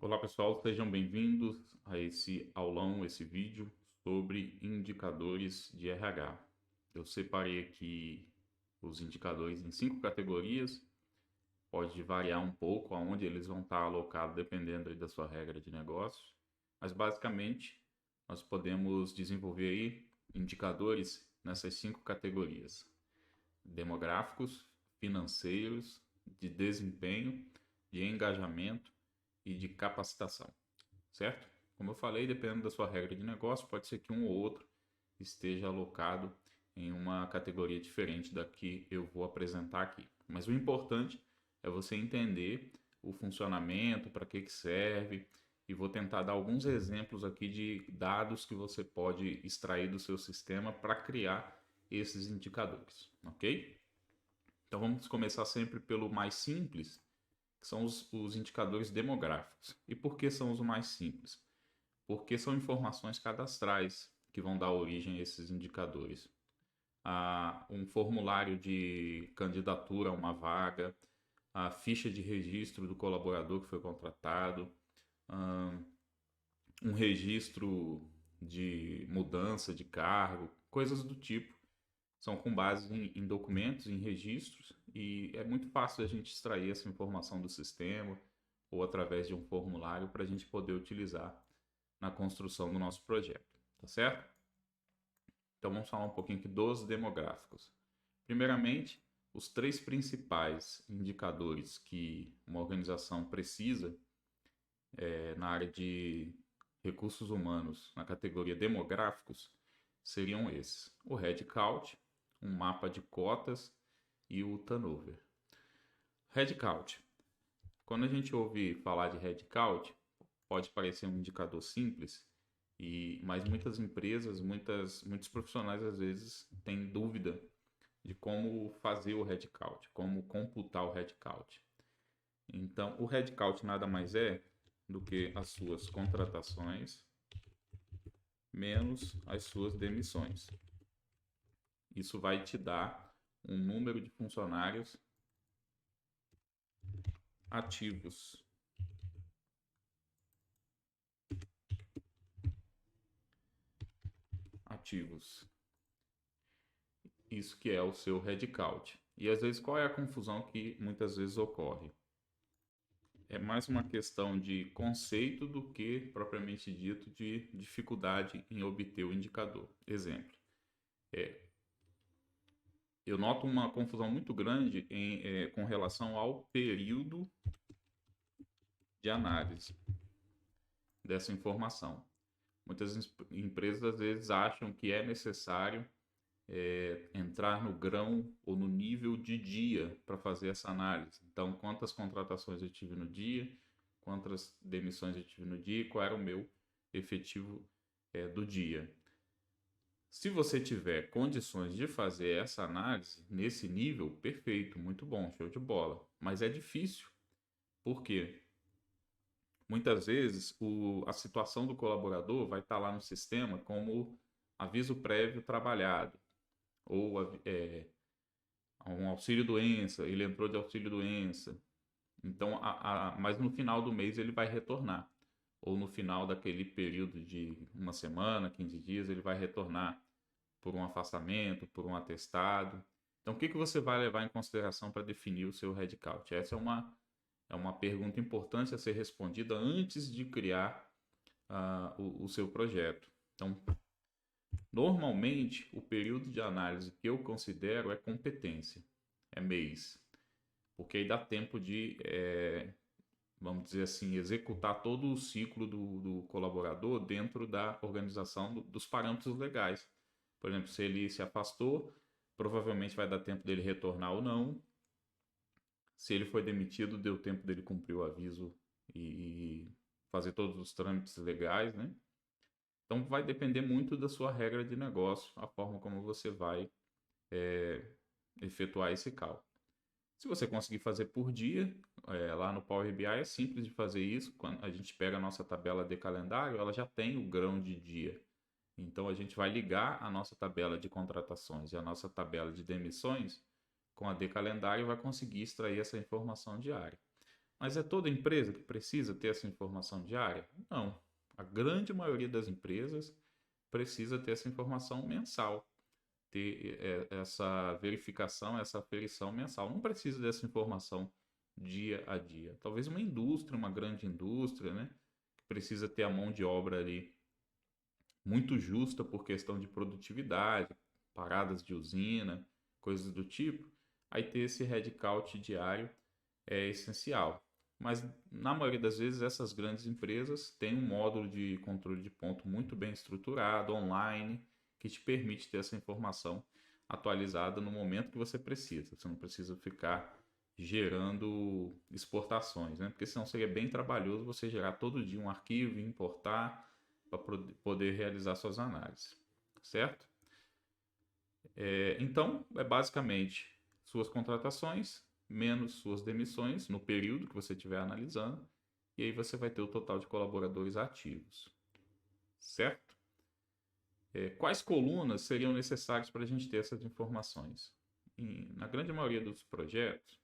Olá pessoal, sejam bem-vindos a esse aulão, esse vídeo sobre indicadores de RH. Eu separei aqui os indicadores em 5 categorias, pode variar um pouco aonde eles vão estar alocados dependendo aí da sua regra de negócio, mas basicamente nós podemos desenvolver aí indicadores nessas 5 categorias: demográficos, financeiros, de desempenho, de engajamento e de capacitação, certo? Como eu falei, dependendo da sua regra de negócio, pode ser que um ou outro esteja alocado em uma categoria diferente da que eu vou apresentar aqui. Mas o importante é você entender o funcionamento, para que serve, e vou tentar dar alguns exemplos aqui de dados que você pode extrair do seu sistema para criar esses indicadores, ok? Então vamos começar sempre pelo mais simples, que são os indicadores demográficos. E por que são os mais simples? Porque são informações cadastrais que vão dar origem a esses indicadores. Um formulário de candidatura a uma vaga, a ficha de registro do colaborador que foi contratado, um registro de mudança de cargo, coisas do tipo. São com base em documentos, em registros, e é muito fácil a gente extrair essa informação do sistema ou através de um formulário para a gente poder utilizar na construção do nosso projeto, tá certo? Então vamos falar um pouquinho aqui dos demográficos. Primeiramente, os 3 principais indicadores que uma organização precisa na área de recursos humanos, na categoria demográficos, seriam esses: o headcount, um mapa de cotas e o turnover. Headcount. Quando a gente ouve falar de headcount, pode parecer um indicador simples, mas muitas empresas, muitos profissionais às vezes têm dúvida de como fazer o headcount, como computar o headcount. Então, o headcount nada mais é do que as suas contratações menos as suas demissões. Isso vai te dar um número de funcionários ativos. Ativos. Isso que é o seu headcount. E às vezes qual é a confusão que muitas vezes ocorre? É mais uma questão de conceito do que propriamente dito de dificuldade em obter o indicador. Exemplo, eu noto uma confusão muito grande com relação ao período de análise dessa informação. Muitas empresas às vezes acham que é necessário entrar no grão ou no nível de dia para fazer essa análise. Então, quantas contratações eu tive no dia, quantas demissões eu tive no dia e qual era o meu efetivo do dia. Se você tiver condições de fazer essa análise nesse nível, perfeito, muito bom, show de bola. Mas é difícil, porque muitas vezes a situação do colaborador vai estar lá no sistema como aviso prévio trabalhado, ou um auxílio-doença, ele entrou de auxílio-doença. Então, mas no final do mês ele vai retornar. Ou no final daquele período de uma semana, 15 dias, ele vai retornar por um afastamento, por um atestado. Então, o que você vai levar em consideração para definir o seu headcount? Essa é uma pergunta importante a ser respondida antes de criar o seu projeto. Então, normalmente, o período de análise que eu considero é competência, é mês, porque aí dá tempo de, vamos dizer assim, executar todo o ciclo do colaborador dentro da organização dos parâmetros legais. Por exemplo, se ele se afastou, provavelmente vai dar tempo dele retornar ou não. Se ele foi demitido, deu tempo dele cumprir o aviso e fazer todos os trâmites legais, né? Então vai depender muito da sua regra de negócio, a forma como você vai efetuar esse cálculo. Se você conseguir fazer por dia, lá no Power BI é simples de fazer isso. Quando a gente pega a nossa tabela de calendário, ela já tem o grão de dia. Então a gente vai ligar a nossa tabela de contratações e a nossa tabela de demissões com a de calendário e vai conseguir extrair essa informação diária. Mas é toda empresa que precisa ter essa informação diária? Não. A grande maioria das empresas precisa ter essa informação mensal, ter essa verificação, essa aferição mensal. Não precisa dessa informação dia a dia. Talvez uma indústria, uma grande indústria, né, que precisa ter a mão de obra ali muito justa por questão de produtividade, paradas de usina, coisas do tipo, aí ter esse headcount diário é essencial. Mas na maioria das vezes essas grandes empresas têm um módulo de controle de ponto muito bem estruturado, online, que te permite ter essa informação atualizada no momento que você precisa. Você não precisa ficar gerando exportações, né? Porque senão seria bem trabalhoso você gerar todo dia um arquivo e importar para poder realizar suas análises, certo? Então, é basicamente suas contratações menos suas demissões no período que você estiver analisando, e aí você vai ter o total de colaboradores ativos, certo? Quais colunas seriam necessárias para a gente ter essas informações? Na grande maioria dos projetos,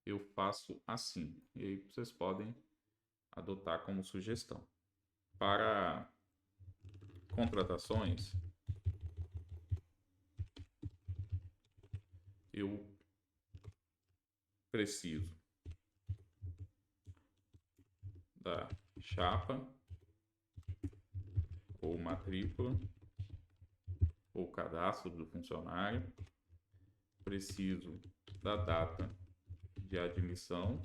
eu faço assim, e aí vocês podem adotar como sugestão. Para contratações, eu preciso da chapa ou matrícula ou cadastro do funcionário, preciso da data de admissão,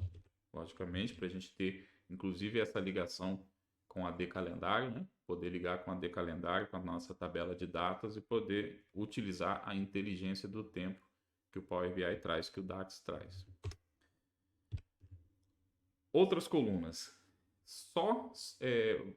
logicamente, para a gente ter inclusive essa ligação com a D calendário, né? Poder ligar com a D calendário, com a nossa tabela de datas e poder utilizar a inteligência do tempo que o Power BI traz, que o DAX traz. Outras colunas.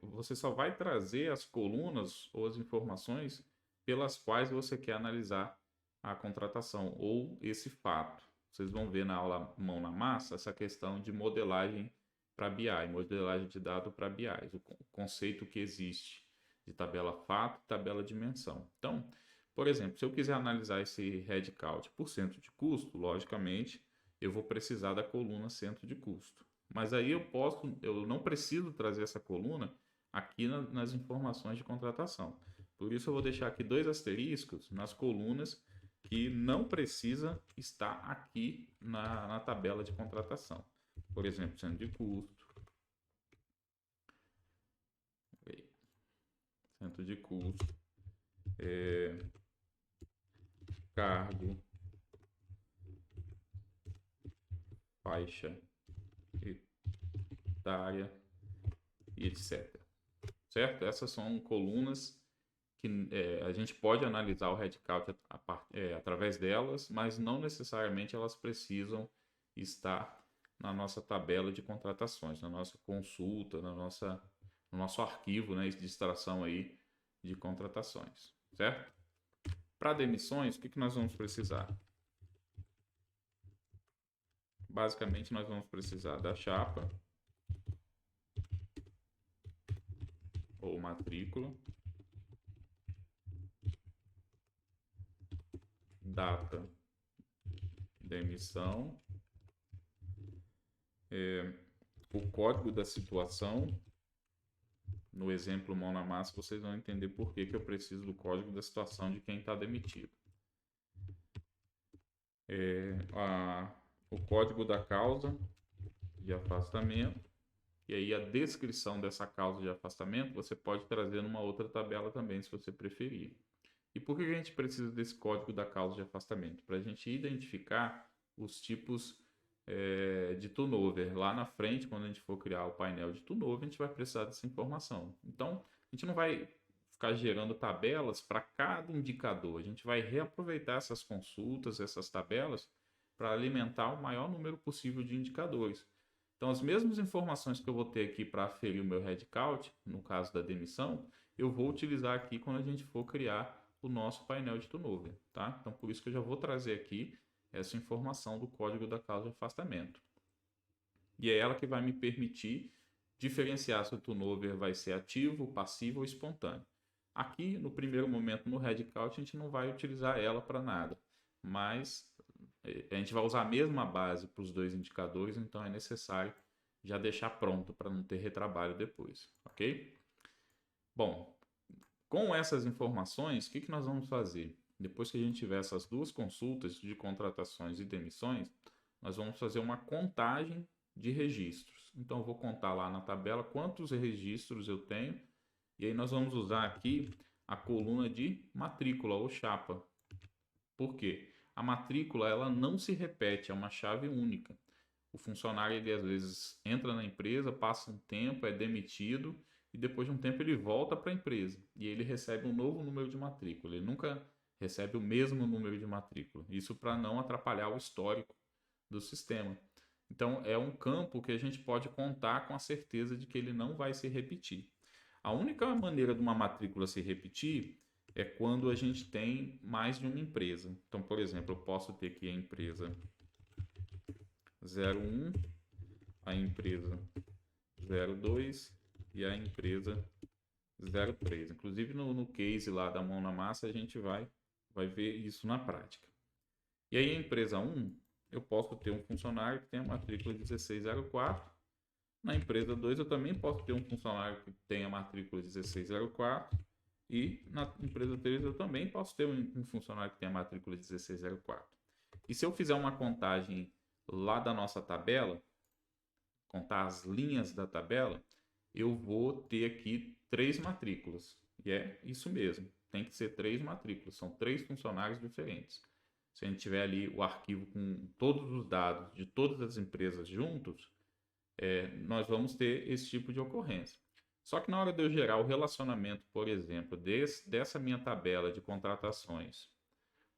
Você só vai trazer as colunas ou as informações pelas quais você quer analisar a contratação ou esse fato. Vocês vão ver na aula Mão na Massa essa questão de modelagem para BI, modelagem de dado para BI, o conceito que existe de tabela fato e tabela dimensão. Então, por exemplo, se eu quiser analisar esse headcount por centro de custo, logicamente, eu vou precisar da coluna centro de custo. Mas aí eu não preciso trazer essa coluna aqui nas informações de contratação. Por isso eu vou deixar aqui 2 asteriscos nas colunas que não precisa estar aqui na tabela de contratação. Por exemplo, centro de custo, centro de custo, cargo, faixa etária e etc. Certo? Essas são colunas que a gente pode analisar o headcount através delas, mas não necessariamente elas precisam estar na nossa tabela de contratações, na nossa consulta, no nosso arquivo, né, de extração aí de contratações, certo? Para demissões, o que nós vamos precisar? Basicamente, nós vamos precisar da chapa ou matrícula, data da emissão, o código da situação. No exemplo mão na massa, vocês vão entender por que eu preciso do código da situação de quem está demitido. O código da causa de afastamento, e aí a descrição dessa causa de afastamento você pode trazer numa outra tabela também, se você preferir. E por que a gente precisa desse código da causa de afastamento? Para a gente identificar os tipos de turnover. Lá na frente, quando a gente for criar o painel de turnover, a gente vai precisar dessa informação. Então, a gente não vai ficar gerando tabelas para cada indicador. A gente vai reaproveitar essas consultas, essas tabelas, para alimentar o maior número possível de indicadores. Então, as mesmas informações que eu vou ter aqui para aferir o meu headcount, no caso da demissão, eu vou utilizar aqui quando a gente for criar o nosso painel de turnover, tá? Então, por isso que eu já vou trazer aqui essa informação do código da causa de afastamento. E é ela que vai me permitir diferenciar se o turnover vai ser ativo, passivo ou espontâneo. Aqui, no primeiro momento, no headcount, a gente não vai utilizar ela para nada, mas a gente vai usar a mesma base para os 2 indicadores, então é necessário já deixar pronto para não ter retrabalho depois, ok? Bom, com essas informações, o que nós vamos fazer? Depois que a gente tiver essas duas consultas de contratações e demissões, nós vamos fazer uma contagem de registros. Então, eu vou contar lá na tabela quantos registros eu tenho, e aí nós vamos usar aqui a coluna de matrícula ou chapa. Por quê? A matrícula ela não se repete, é uma chave única. O funcionário ele às vezes entra na empresa, passa um tempo, é demitido e depois de um tempo ele volta para a empresa e ele recebe um novo número de matrícula. Ele nunca recebe o mesmo número de matrícula. Isso para não atrapalhar o histórico do sistema. Então é um campo que a gente pode contar com a certeza de que ele não vai se repetir. A única maneira de uma matrícula se repetir é quando a gente tem mais de uma empresa. Então, por exemplo, eu posso ter aqui a empresa 01, a empresa 02 e a empresa 03. Inclusive no case lá da mão na massa a gente vai ver isso na prática. E aí a empresa 1, eu posso ter um funcionário que tem a matrícula 1604. Na empresa 2 eu também posso ter um funcionário que tem a matrícula 1604. E na empresa 3 eu também posso ter um funcionário que tem a matrícula 1604. E se eu fizer uma contagem lá da nossa tabela, contar as linhas da tabela, eu vou ter aqui 3 matrículas. E é isso mesmo, tem que ser 3 matrículas, são 3 funcionários diferentes. Se a gente tiver ali o arquivo com todos os dados de todas as empresas juntos, nós vamos ter esse tipo de ocorrência. Só que na hora de eu gerar o relacionamento, por exemplo, dessa minha tabela de contratações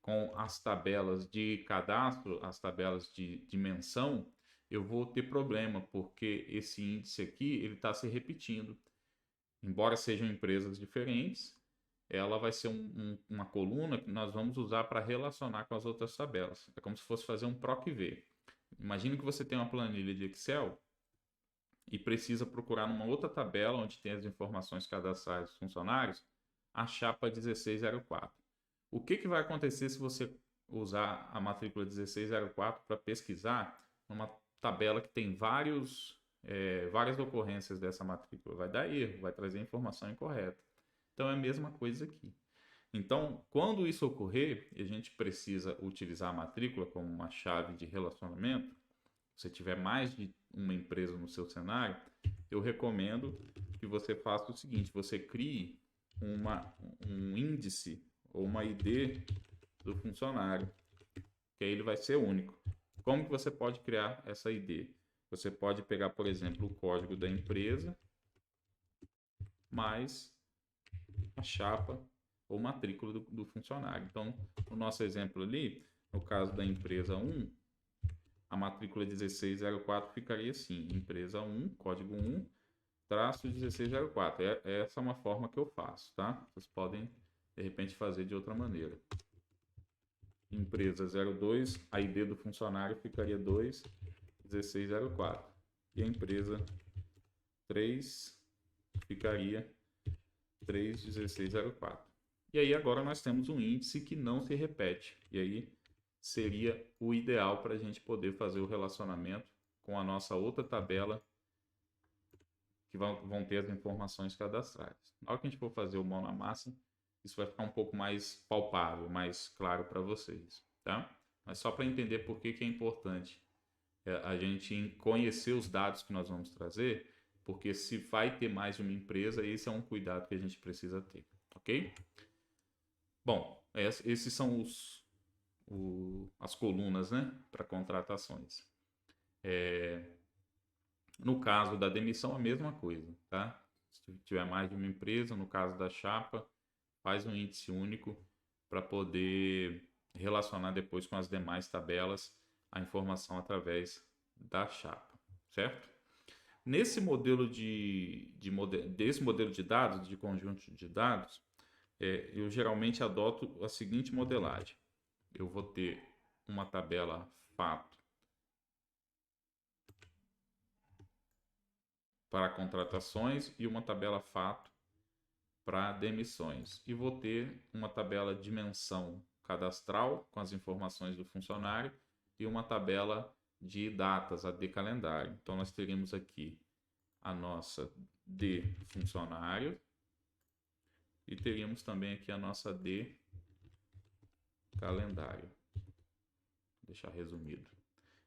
com as tabelas de cadastro, as tabelas de dimensão, eu vou ter problema, porque esse índice aqui ele está se repetindo. Embora sejam empresas diferentes, ela vai ser uma coluna que nós vamos usar para relacionar com as outras tabelas. É como se fosse fazer um PROC-V. Imagine que você tem uma planilha de Excel e precisa procurar numa outra tabela onde tem as informações cadastrais dos funcionários, a chapa 1604. O que vai acontecer se você usar a matrícula 1604 para pesquisar numa tabela que tem várias ocorrências dessa matrícula? Vai dar erro, vai trazer informação incorreta. Então é a mesma coisa aqui. Então, quando isso ocorrer, e a gente precisa utilizar a matrícula como uma chave de relacionamento, se você tiver mais de uma empresa no seu cenário, eu recomendo que você faça o seguinte: você crie um índice ou uma ID do funcionário, que aí ele vai ser único. Como que você pode criar essa ID? Você pode pegar, por exemplo, o código da empresa mais a chapa ou matrícula do funcionário. Então, no nosso exemplo ali, no caso da empresa 1, a matrícula 1604 ficaria assim: empresa 1, código 1, traço 1604. Essa é uma forma que eu faço, tá? Vocês podem, de repente, fazer de outra maneira. Empresa 02, a ID do funcionário ficaria 21604. E a empresa 3 ficaria 31604. E aí agora nós temos um índice que não se repete. E aí seria o ideal para a gente poder fazer o relacionamento com a nossa outra tabela que vão ter as informações cadastrais. Na hora que a gente for fazer o mão na massa, isso vai ficar um pouco mais palpável, mais claro para vocês, tá? Mas só para entender por que é importante a gente conhecer os dados que nós vamos trazer, porque se vai ter mais de uma empresa, esse é um cuidado que a gente precisa ter, ok? Bom, esses são as colunas, né, para contratações. No caso da demissão, a mesma coisa, tá? Se tiver mais de uma empresa, no caso da chapa, faz um índice único para poder relacionar depois com as demais tabelas a informação através da chapa, certo? Nesse modelo desse modelo de dados, de conjunto de dados, eu geralmente adoto a seguinte modelagem. Eu vou ter uma tabela fato para contratações e uma tabela fato para demissões. E vou ter uma tabela dimensão cadastral com as informações do funcionário e uma tabela de datas, a D calendário. Então, nós teríamos aqui a nossa D funcionário e teríamos também aqui a nossa D calendário. Vou deixar resumido.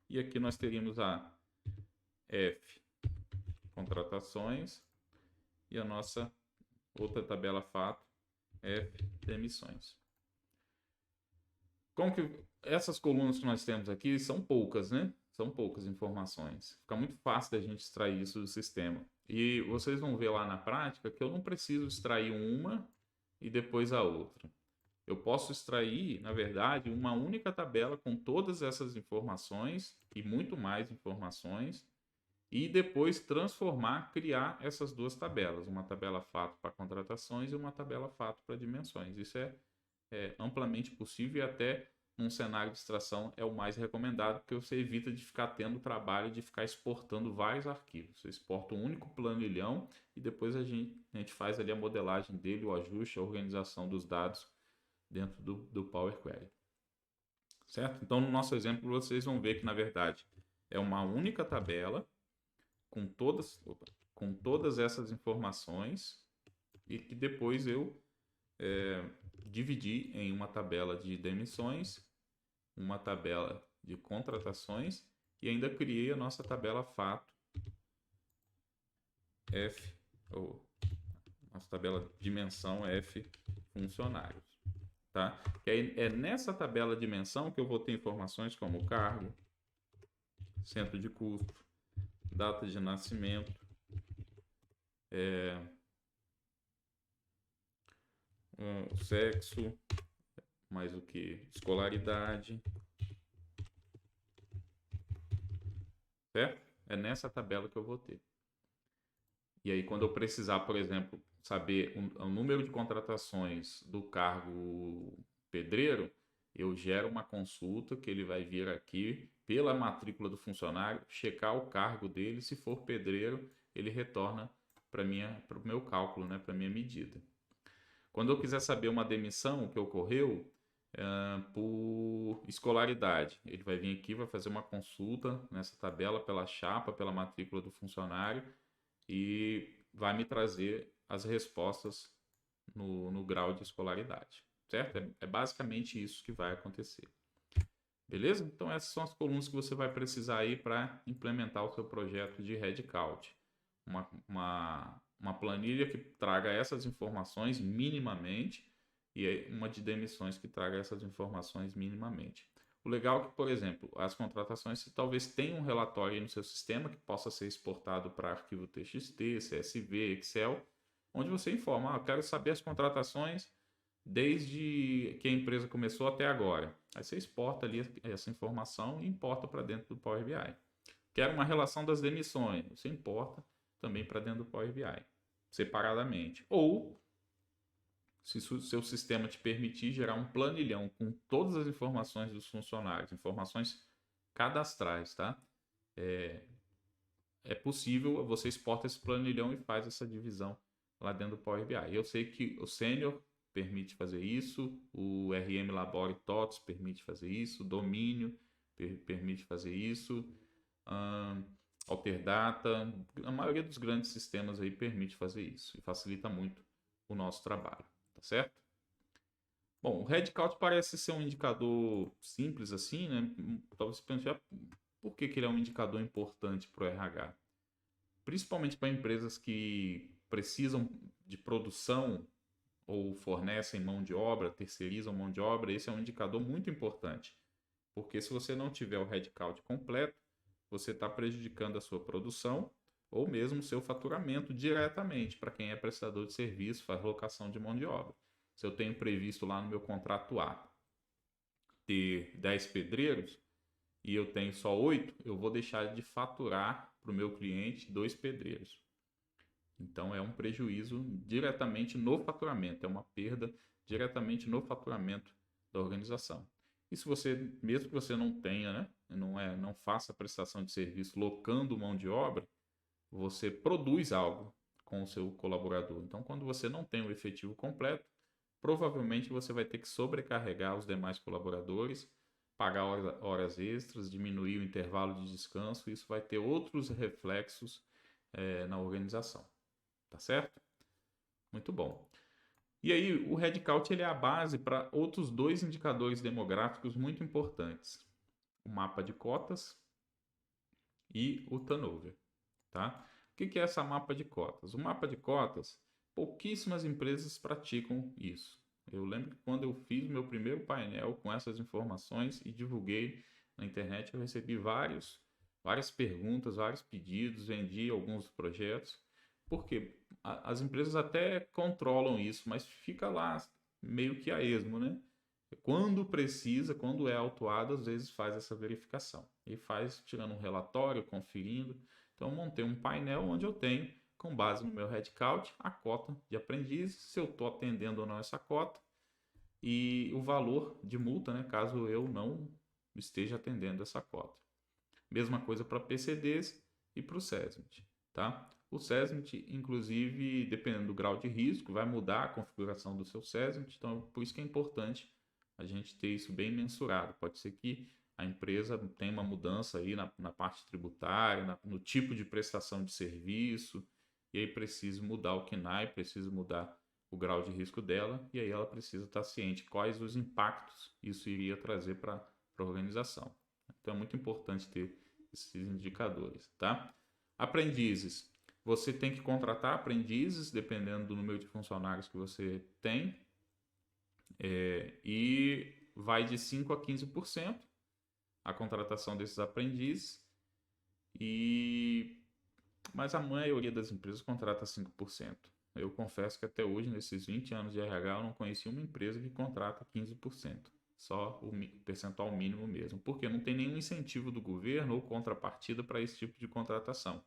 E aqui nós teríamos a F contratações e a nossa outra tabela fato F demissões. Como que essas colunas que nós temos aqui são poucas, né? São poucas informações. Fica muito fácil da gente extrair isso do sistema. E vocês vão ver lá na prática que eu não preciso extrair uma e depois a outra. Eu posso extrair, na verdade, uma única tabela com todas essas informações e muito mais informações e depois transformar, criar essas duas tabelas, uma tabela fato para contratações e uma tabela fato para dimensões. Isso é amplamente possível e até num cenário de extração é o mais recomendado, porque você evita de ficar tendo trabalho de ficar exportando vários arquivos. Você exporta um único planilhão e depois a gente faz ali a modelagem dele, o ajuste, a organização dos dados dentro do Power Query. Certo? Então, no nosso exemplo, vocês vão ver que, na verdade, é uma única tabela com todas essas informações e que depois eu dividi em uma tabela de demissões, uma tabela de contratações e ainda criei a nossa tabela fato F, ou nossa tabela dimensão F funcionários. Tá? Que aí é nessa tabela dimensão que eu vou ter informações como cargo, centro de custo, data de nascimento, sexo, mais o que? Escolaridade. Certo? É nessa tabela que eu vou ter. E aí, quando eu precisar, por exemplo, saber o número de contratações do cargo pedreiro, eu gero uma consulta que ele vai vir aqui pela matrícula do funcionário, checar o cargo dele. Se for pedreiro, ele retorna para o meu cálculo, né, para a minha medida. Quando eu quiser saber uma demissão que ocorreu por escolaridade, ele vai vir aqui, vai fazer uma consulta nessa tabela pela chapa, pela matrícula do funcionário e vai me trazer as respostas no grau de escolaridade, certo? É basicamente isso que vai acontecer. Beleza? Então essas são as colunas que você vai precisar aí para implementar o seu projeto de headcount. Uma planilha que traga essas informações minimamente e uma de demissões que traga essas informações minimamente. O legal é que, por exemplo, as contratações você talvez tenha um relatório aí no seu sistema que possa ser exportado para arquivo TXT, CSV, Excel, onde você informa, eu quero saber as contratações desde que a empresa começou até agora. Aí você exporta ali essa informação e importa para dentro do Power BI. Quero uma relação das demissões, você importa também para dentro do Power BI, separadamente. Ou, se o seu sistema te permitir gerar um planilhão com todas as informações dos funcionários, informações cadastrais, tá? É possível, você exporta esse planilhão e faz essa divisão lá dentro do Power BI. Eu sei que o Senior permite fazer isso, o RM Labore TOTS permite fazer isso, o Domínio permite fazer isso, Alterdata, a maioria dos grandes sistemas aí permite fazer isso e facilita muito o nosso trabalho, tá certo? Bom, o headcount parece ser um indicador simples assim, né? Talvez você pense, por que ele é um indicador importante para o RH? Principalmente para empresas que precisam de produção ou fornecem mão de obra, terceirizam mão de obra, esse é um indicador muito importante. Porque se você não tiver o headcount completo, você está prejudicando a sua produção ou mesmo o seu faturamento diretamente para quem é prestador de serviço, faz locação de mão de obra. Se eu tenho previsto lá no meu contrato A ter 10 pedreiros e eu tenho só 8, eu vou deixar de faturar para o meu cliente 2 pedreiros. Então é um prejuízo diretamente no faturamento, é uma perda diretamente no faturamento da organização. E se você, mesmo que você não tenha, né, não faça a prestação de serviço locando mão de obra, você produz algo com o seu colaborador. Então, quando você não tem o efetivo completo, provavelmente você vai ter que sobrecarregar os demais colaboradores pagar horas extras, diminuir o intervalo de descanso, isso vai ter outros reflexos na organização, tá certo? Muito bom. E aí, o headcount ele é a base para outros dois indicadores demográficos muito importantes: o mapa de cotas e o turnover, tá? O que é essa mapa de cotas? O mapa de cotas, pouquíssimas empresas praticam isso. Eu lembro que quando eu fiz meu primeiro painel com essas informações e divulguei na internet, eu recebi várias perguntas, vários pedidos, vendi alguns projetos, porque as empresas até controlam isso, mas fica lá meio que a esmo, né? Quando precisa, quando é autuado, às vezes faz essa verificação. E faz tirando um relatório, conferindo. Então, eu montei um painel onde eu tenho, com base no meu headcount, a cota de aprendizes, se eu estou atendendo ou não essa cota, e o valor de multa, né, caso eu não esteja atendendo essa cota. Mesma coisa para PCDs e para o SESMIT, tá? O SESMIT, inclusive, dependendo do grau de risco, vai mudar a configuração do seu SESMIT, então por isso que é importante a gente ter isso bem mensurado. Pode ser que a empresa tenha uma mudança aí na parte tributária, no tipo de prestação de serviço, e aí precisa mudar o KNAI, precisa mudar o grau de risco dela, e aí ela precisa estar ciente quais os impactos isso iria trazer para a organização. Então é muito importante ter esses indicadores, tá? Aprendizes. Você tem que contratar aprendizes, dependendo do número de funcionários que você tem, e vai de 5 a 15% a contratação desses aprendizes, mas a maioria das empresas contrata 5%. Eu confesso que até hoje, nesses 20 anos de RH, eu não conheci uma empresa que contrata 15%. Só o percentual mínimo mesmo, porque não tem nenhum incentivo do governo ou contrapartida para esse tipo de contratação.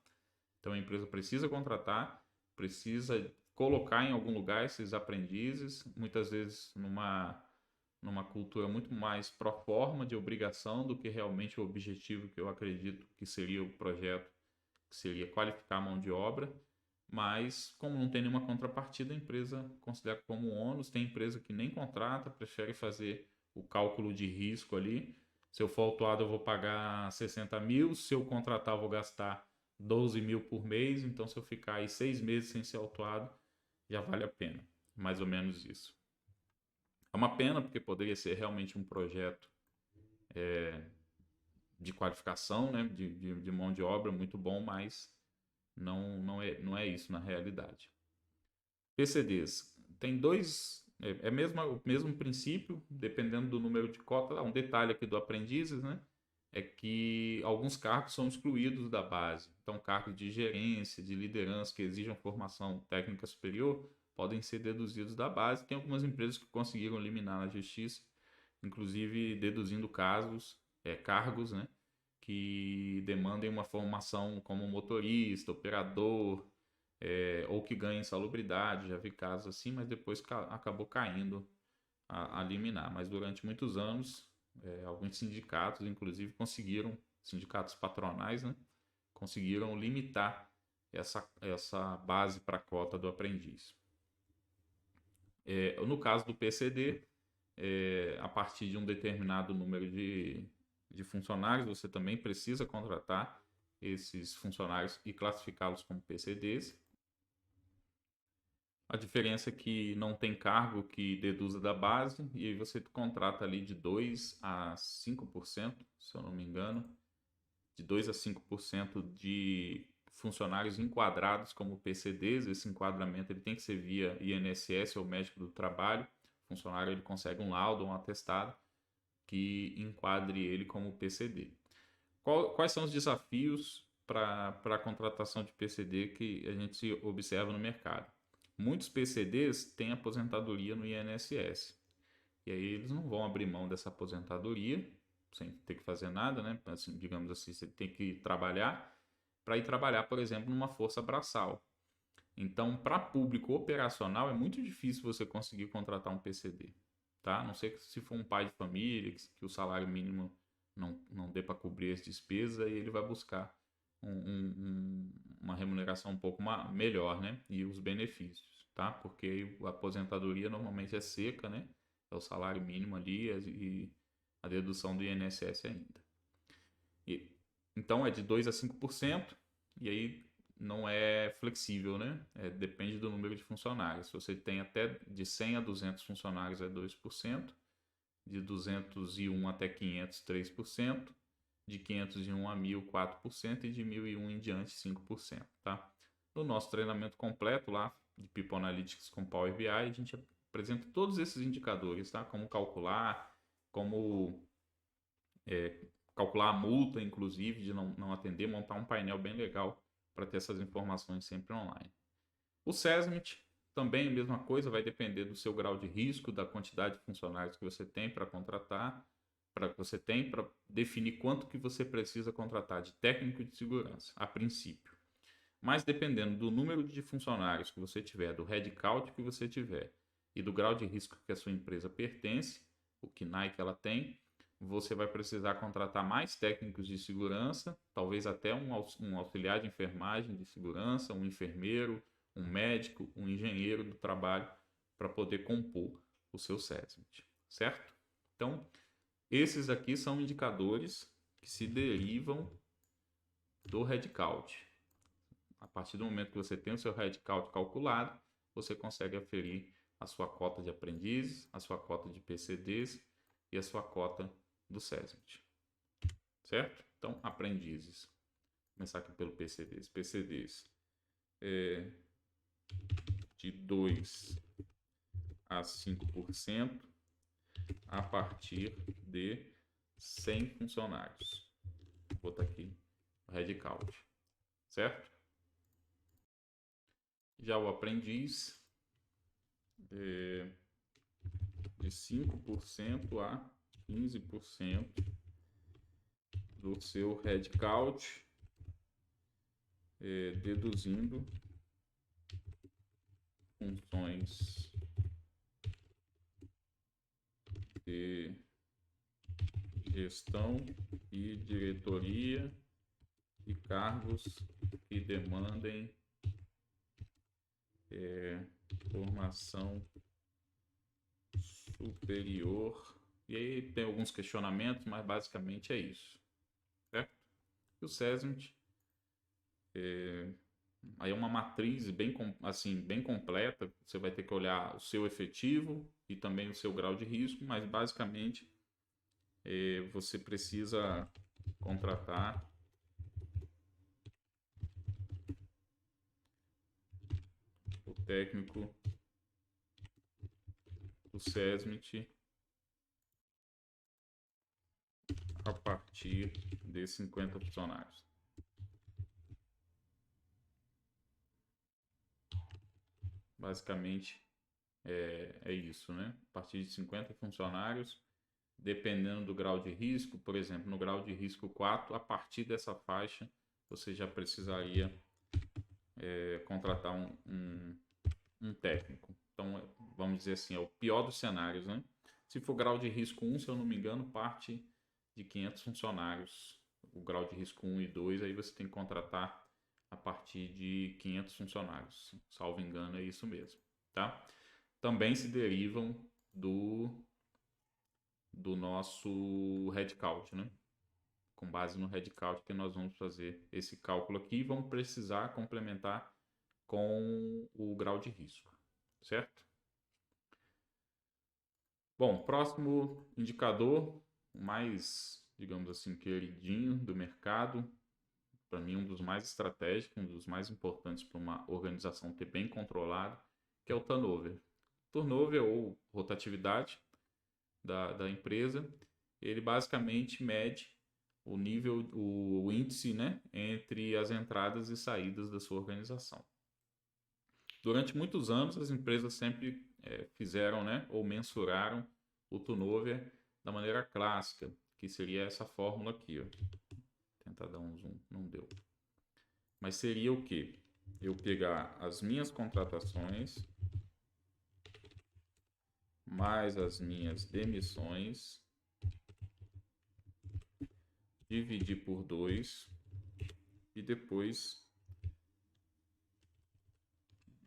Então a empresa precisa contratar, precisa colocar em algum lugar esses aprendizes, muitas vezes numa cultura muito mais pro forma de obrigação do que realmente o objetivo que eu acredito que seria o projeto, que seria qualificar a mão de obra. Mas, como não tem nenhuma contrapartida, a empresa considera como ônus. Tem empresa que nem contrata, prefere fazer o cálculo de risco ali. Se eu for autuado, eu vou pagar 60 mil. Se eu contratar, eu vou gastar 12 mil por mês. Então, se eu ficar aí 6 meses sem ser autuado, já vale a pena. Mais ou menos isso. É uma pena, porque poderia ser realmente um projeto de qualificação, né? de mão de obra muito bom, mas não é isso na realidade. PCDs. Tem dois. O mesmo princípio, dependendo do número de cotas. Um detalhe aqui do aprendizes, né? É que alguns cargos são excluídos da base. Então, cargos de gerência, de liderança que exijam formação técnica superior podem ser deduzidos da base. Tem algumas empresas que conseguiram eliminar na justiça, inclusive deduzindo cargos, né? Que demandem uma formação como motorista, operador, ou que ganha insalubridade, já vi casos assim, mas depois acabou caindo a liminar. Mas durante muitos anos, alguns sindicatos, inclusive, sindicatos patronais, né, conseguiram limitar essa base para a cota do aprendiz. No caso do PCD, a partir de um determinado número de funcionários, você também precisa contratar esses funcionários e classificá-los como PCDs. A diferença é que não tem cargo que deduza da base, e aí você contrata ali de 2 a 5%, se eu não me engano, de 2 a 5% de funcionários enquadrados como PCDs. Esse enquadramento ele tem que ser via INSS ou médico do trabalho. O funcionário ele consegue um laudo, um atestado que enquadre ele como PCD. Quais são os desafios para a contratação de PCD que a gente observa no mercado? Muitos PCDs têm aposentadoria no INSS. E aí eles não vão abrir mão dessa aposentadoria sem ter que fazer nada, né? Assim, digamos assim, você tem que trabalhar para ir trabalhar, por exemplo, numa força braçal. Então, para público operacional, é muito difícil você conseguir contratar um PCD, tá? A não ser que se for um pai de família, que o salário mínimo não dê para cobrir as despesas, aí ele vai buscar uma remuneração um pouco melhor, né? E os benefícios, tá? Porque a aposentadoria normalmente é seca, né? É o salário mínimo ali a dedução do INSS ainda. Então é de 2 a 5%, e aí não é flexível, né? Depende do número de funcionários. Se você tem até de 100 a 200 funcionários, é 2%, de 201 até 500, 3%, de 501 a 1.000, 4%, e de 1.001 em diante, 5%, tá? No nosso treinamento completo lá, de People Analytics com Power BI, a gente apresenta todos esses indicadores, tá? Como calcular, como calcular a multa, inclusive, de não atender, montar um painel bem legal para ter essas informações sempre online. O SESMIT também a mesma coisa, vai depender do seu grau de risco, da quantidade de funcionários que você tem para contratar, para definir quanto que você precisa contratar de técnico de segurança, a princípio. Mas dependendo do número de funcionários que você tiver, do headcount que você tiver e do grau de risco que a sua empresa pertence, o KNAI que ela tem, você vai precisar contratar mais técnicos de segurança, talvez até um auxiliar de enfermagem de segurança, um enfermeiro, um médico, um engenheiro do trabalho para poder compor o seu SESMIT, certo? Então, esses aqui são indicadores que se derivam do headcount. A partir do momento que você tem o seu headcount calculado, você consegue aferir a sua cota de aprendizes, a sua cota de PCDs e a sua cota do SESMIT, certo? Então, aprendizes. Vou começar aqui pelo PCDs. PCDs de 2 a 5% a partir de 100 funcionários. Vou botar aqui o headcount, certo? Já o aprendiz de 5% a 15% do seu headcount, deduzindo funções de gestão e diretoria e cargos que demandem formação superior. E aí tem alguns questionamentos, mas basicamente é isso, certo? E o SESMIT aí é uma matriz bem completa. Você vai ter que olhar o seu efetivo e também o seu grau de risco, mas basicamente você precisa contratar o técnico do SESMIT a partir de 50 funcionários. Basicamente é isso, né? A partir de 50 funcionários, dependendo do grau de risco, por exemplo, no grau de risco 4, a partir dessa faixa, você já precisaria contratar um técnico. Então, vamos dizer assim, é o pior dos cenários, né? Se for grau de risco 1, se eu não me engano, parte de 500 funcionários. O grau de risco 1 e 2, aí você tem que contratar a partir de 500 funcionários. Salvo engano, é isso mesmo, tá? Também se derivam do nosso headcount, né? Com base no headcount que nós vamos fazer esse cálculo aqui e vamos precisar complementar com o grau de risco, certo? Bom, próximo indicador, mais, digamos assim, queridinho do mercado, para mim um dos mais estratégicos, um dos mais importantes para uma organização ter bem controlado, que é o turnover. Turnover ou rotatividade da empresa, ele basicamente mede o nível, o índice, né, entre as entradas e saídas da sua organização. Durante muitos anos, as empresas sempre fizeram, né, ou mensuraram o turnover da maneira clássica, que seria essa fórmula aqui. Ó. Vou tentar dar um zoom, não deu. Mas seria o quê? Eu pegar as minhas contratações mais as minhas demissões, dividir por 2 e depois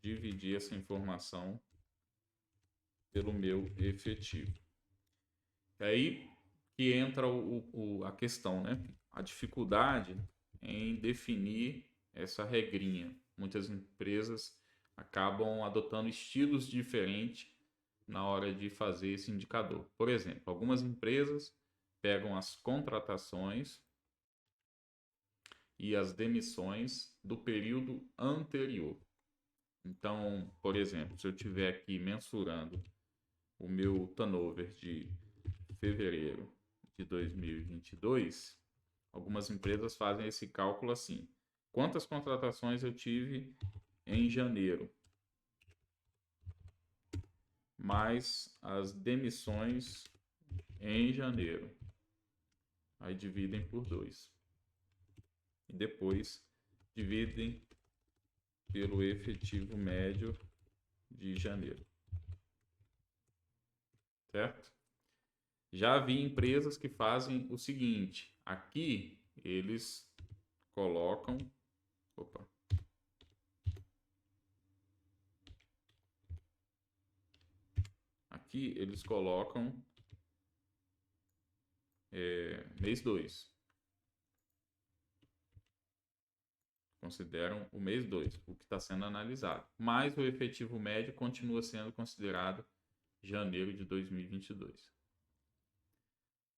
dividir essa informação pelo meu efetivo. Aí, o que entra a questão, né? A dificuldade em definir essa regrinha. Muitas empresas acabam adotando estilos diferentes na hora de fazer esse indicador. Por exemplo, algumas empresas pegam as contratações e as demissões do período anterior. Então, por exemplo, se eu estiver aqui mensurando o meu turnover de fevereiro de 2022, algumas empresas fazem esse cálculo assim: quantas contratações eu tive em janeiro, mais as demissões em janeiro. Aí dividem por 2. E depois dividem pelo efetivo médio de janeiro. Certo? Já vi empresas que fazem o seguinte: aqui eles colocam. Opa. Aqui eles colocam mês 2. Consideram o mês 2, o que está sendo analisado. Mas o efetivo médio continua sendo considerado janeiro de 2022.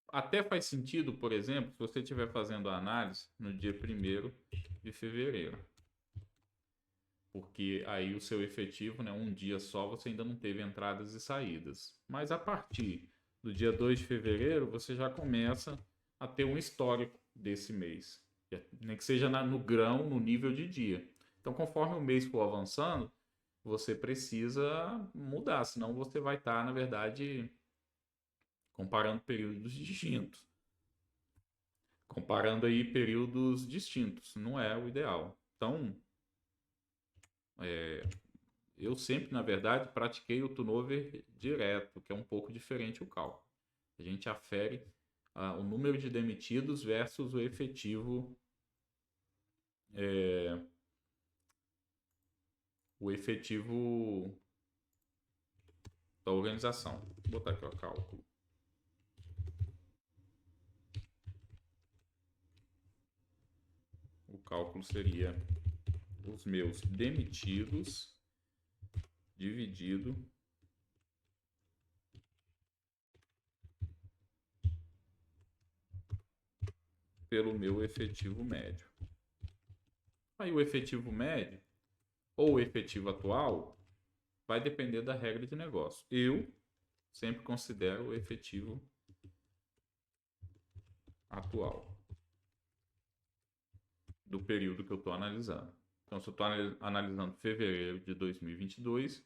Até faz sentido, por exemplo, se você estiver fazendo a análise no dia 1º de fevereiro. Porque aí o seu efetivo, né, um dia só, você ainda não teve entradas e saídas. Mas a partir do dia 2 de fevereiro, você já começa a ter um histórico desse mês. Nem que seja no grão, no nível de dia. Então, conforme o mês for avançando, você precisa mudar, senão você vai estar, na verdade, comparando períodos distintos. Comparando aí períodos distintos, não é o ideal. Então, eu sempre, na verdade, pratiquei o turnover direto, que é um pouco diferente o cálculo. A gente afere o número de demitidos versus o efetivo da organização. Vou botar aqui o cálculo. O cálculo seria os meus demitidos dividido pelo meu efetivo médio. Aí o efetivo médio ou o efetivo atual vai depender da regra de negócio. Eu sempre considero o efetivo atual do período que eu estou analisando. Então, se eu estou analisando fevereiro de 2022,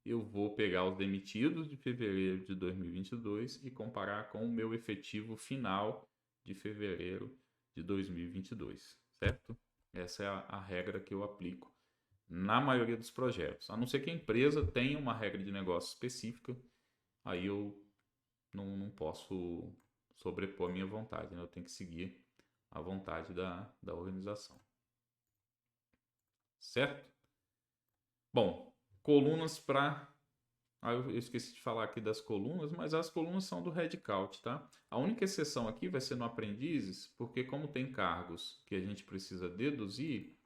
eu vou pegar os demitidos de fevereiro de 2022 e comparar com o meu efetivo final de fevereiro de 2022, certo? Essa é a regra que eu aplico na maioria dos projetos. A não ser que a empresa tenha uma regra de negócio específica, aí eu não posso sobrepor a minha vontade, né? Eu tenho que seguir a vontade da organização. Certo? Bom, colunas para... eu esqueci de falar aqui das colunas, mas as colunas são do headcount, tá? A única exceção aqui vai ser no aprendizes, porque como tem cargos que a gente precisa deduzir,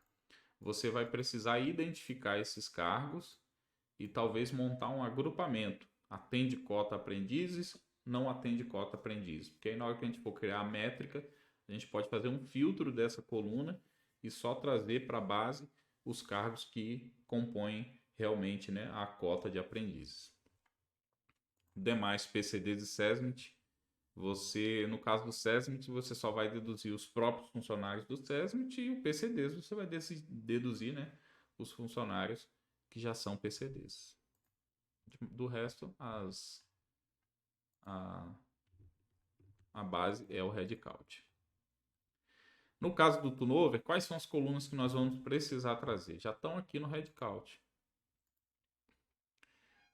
você vai precisar identificar esses cargos e talvez montar um agrupamento. Atende cota aprendizes, não atende cota aprendizes. Porque aí na hora que a gente for criar a métrica, a gente pode fazer um filtro dessa coluna e só trazer para a base os cargos que compõem realmente, né, a cota de aprendizes. Demais PCDs e SESMIT, você, no caso do SESMIT, você só vai deduzir os próprios funcionários do SESMIT e o PCDs você vai deduzir, né, os funcionários que já são PCDs. Do resto, a base é o headcount. No caso do turnover, quais são as colunas que nós vamos precisar trazer? Já estão aqui no headcount.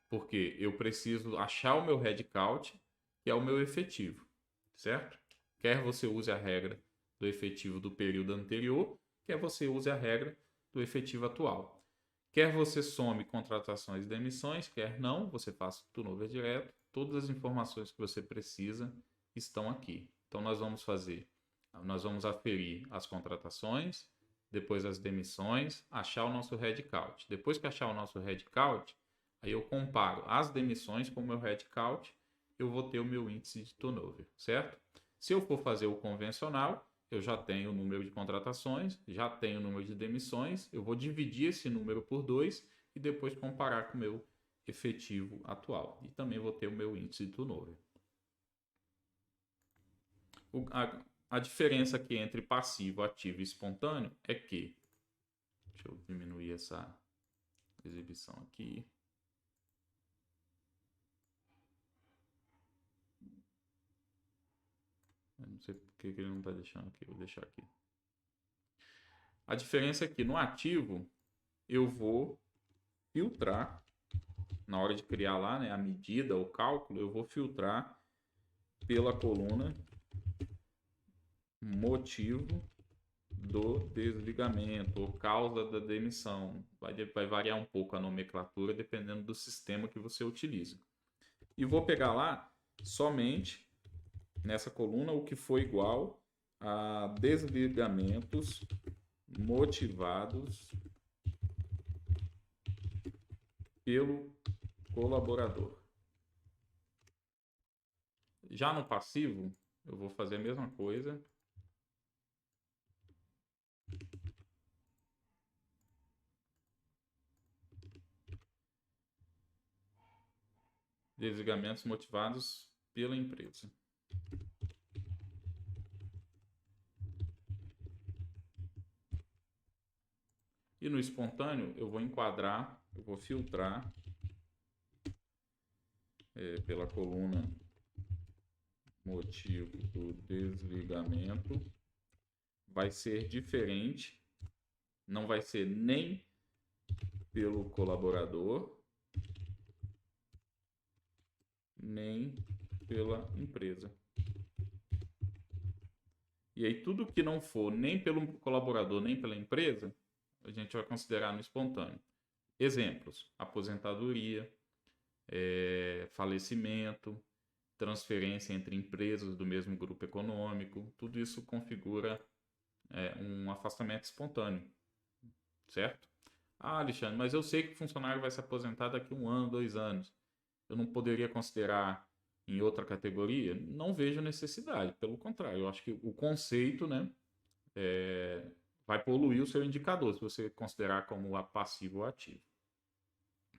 Porque eu preciso achar o meu headcount, que é o meu efetivo, certo? Quer você use a regra do efetivo do período anterior, quer você use a regra do efetivo atual. Quer você some contratações e demissões, quer não, você faça turnover direto. Todas as informações que você precisa estão aqui. Então nós vamos aferir as contratações, depois as demissões, achar o nosso headcount. Depois que achar o nosso headcount, aí eu comparo as demissões com o meu headcount, eu vou ter o meu índice de turnover, certo? Se eu for fazer o convencional, eu já tenho o número de contratações, já tenho o número de demissões, eu vou dividir esse número por 2 e depois comparar com o meu efetivo atual. E também vou ter o meu índice de turnover. A diferença aqui entre passivo, ativo e espontâneo é que, deixa eu diminuir essa exibição aqui. Eu não sei porque ele não está deixando aqui, vou deixar aqui. A diferença é que no ativo eu vou filtrar, na hora de criar lá, né, a medida, o cálculo, eu vou filtrar pela coluna motivo do desligamento ou causa da demissão. Vai variar um pouco a nomenclatura dependendo do sistema que você utiliza. E vou pegar lá somente nessa coluna o que foi igual a desligamentos motivados pelo colaborador. Já no passivo, eu vou fazer a mesma coisa. Desligamentos motivados pela empresa. E no espontâneo, eu vou enquadrar, eu vou filtrar pela coluna motivo do desligamento. Vai ser diferente, não vai ser nem pelo colaborador, nem pela empresa. E aí, tudo que não for nem pelo colaborador, nem pela empresa, a gente vai considerar no espontâneo. Exemplos: aposentadoria, falecimento, transferência entre empresas do mesmo grupo econômico, tudo isso configura um afastamento espontâneo, certo? Ah, Alexandre, mas eu sei que o funcionário vai se aposentar daqui a 1 ano, 2 anos. Eu não poderia considerar em outra categoria? Não vejo necessidade, pelo contrário, eu acho que o conceito, né, vai poluir o seu indicador, se você considerar como passivo ou ativo.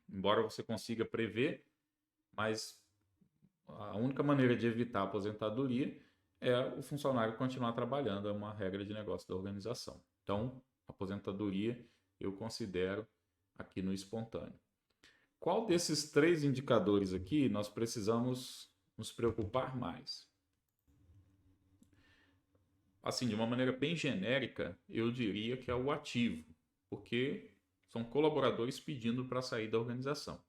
Embora você consiga prever, mas a única maneira de evitar a aposentadoria é o funcionário continuar trabalhando, é uma regra de negócio da organização. Então, aposentadoria eu considero aqui no espontâneo. Qual desses 3 indicadores aqui nós precisamos nos preocupar mais? Assim, de uma maneira bem genérica, eu diria que é o ativo, porque são colaboradores pedindo para sair da organização.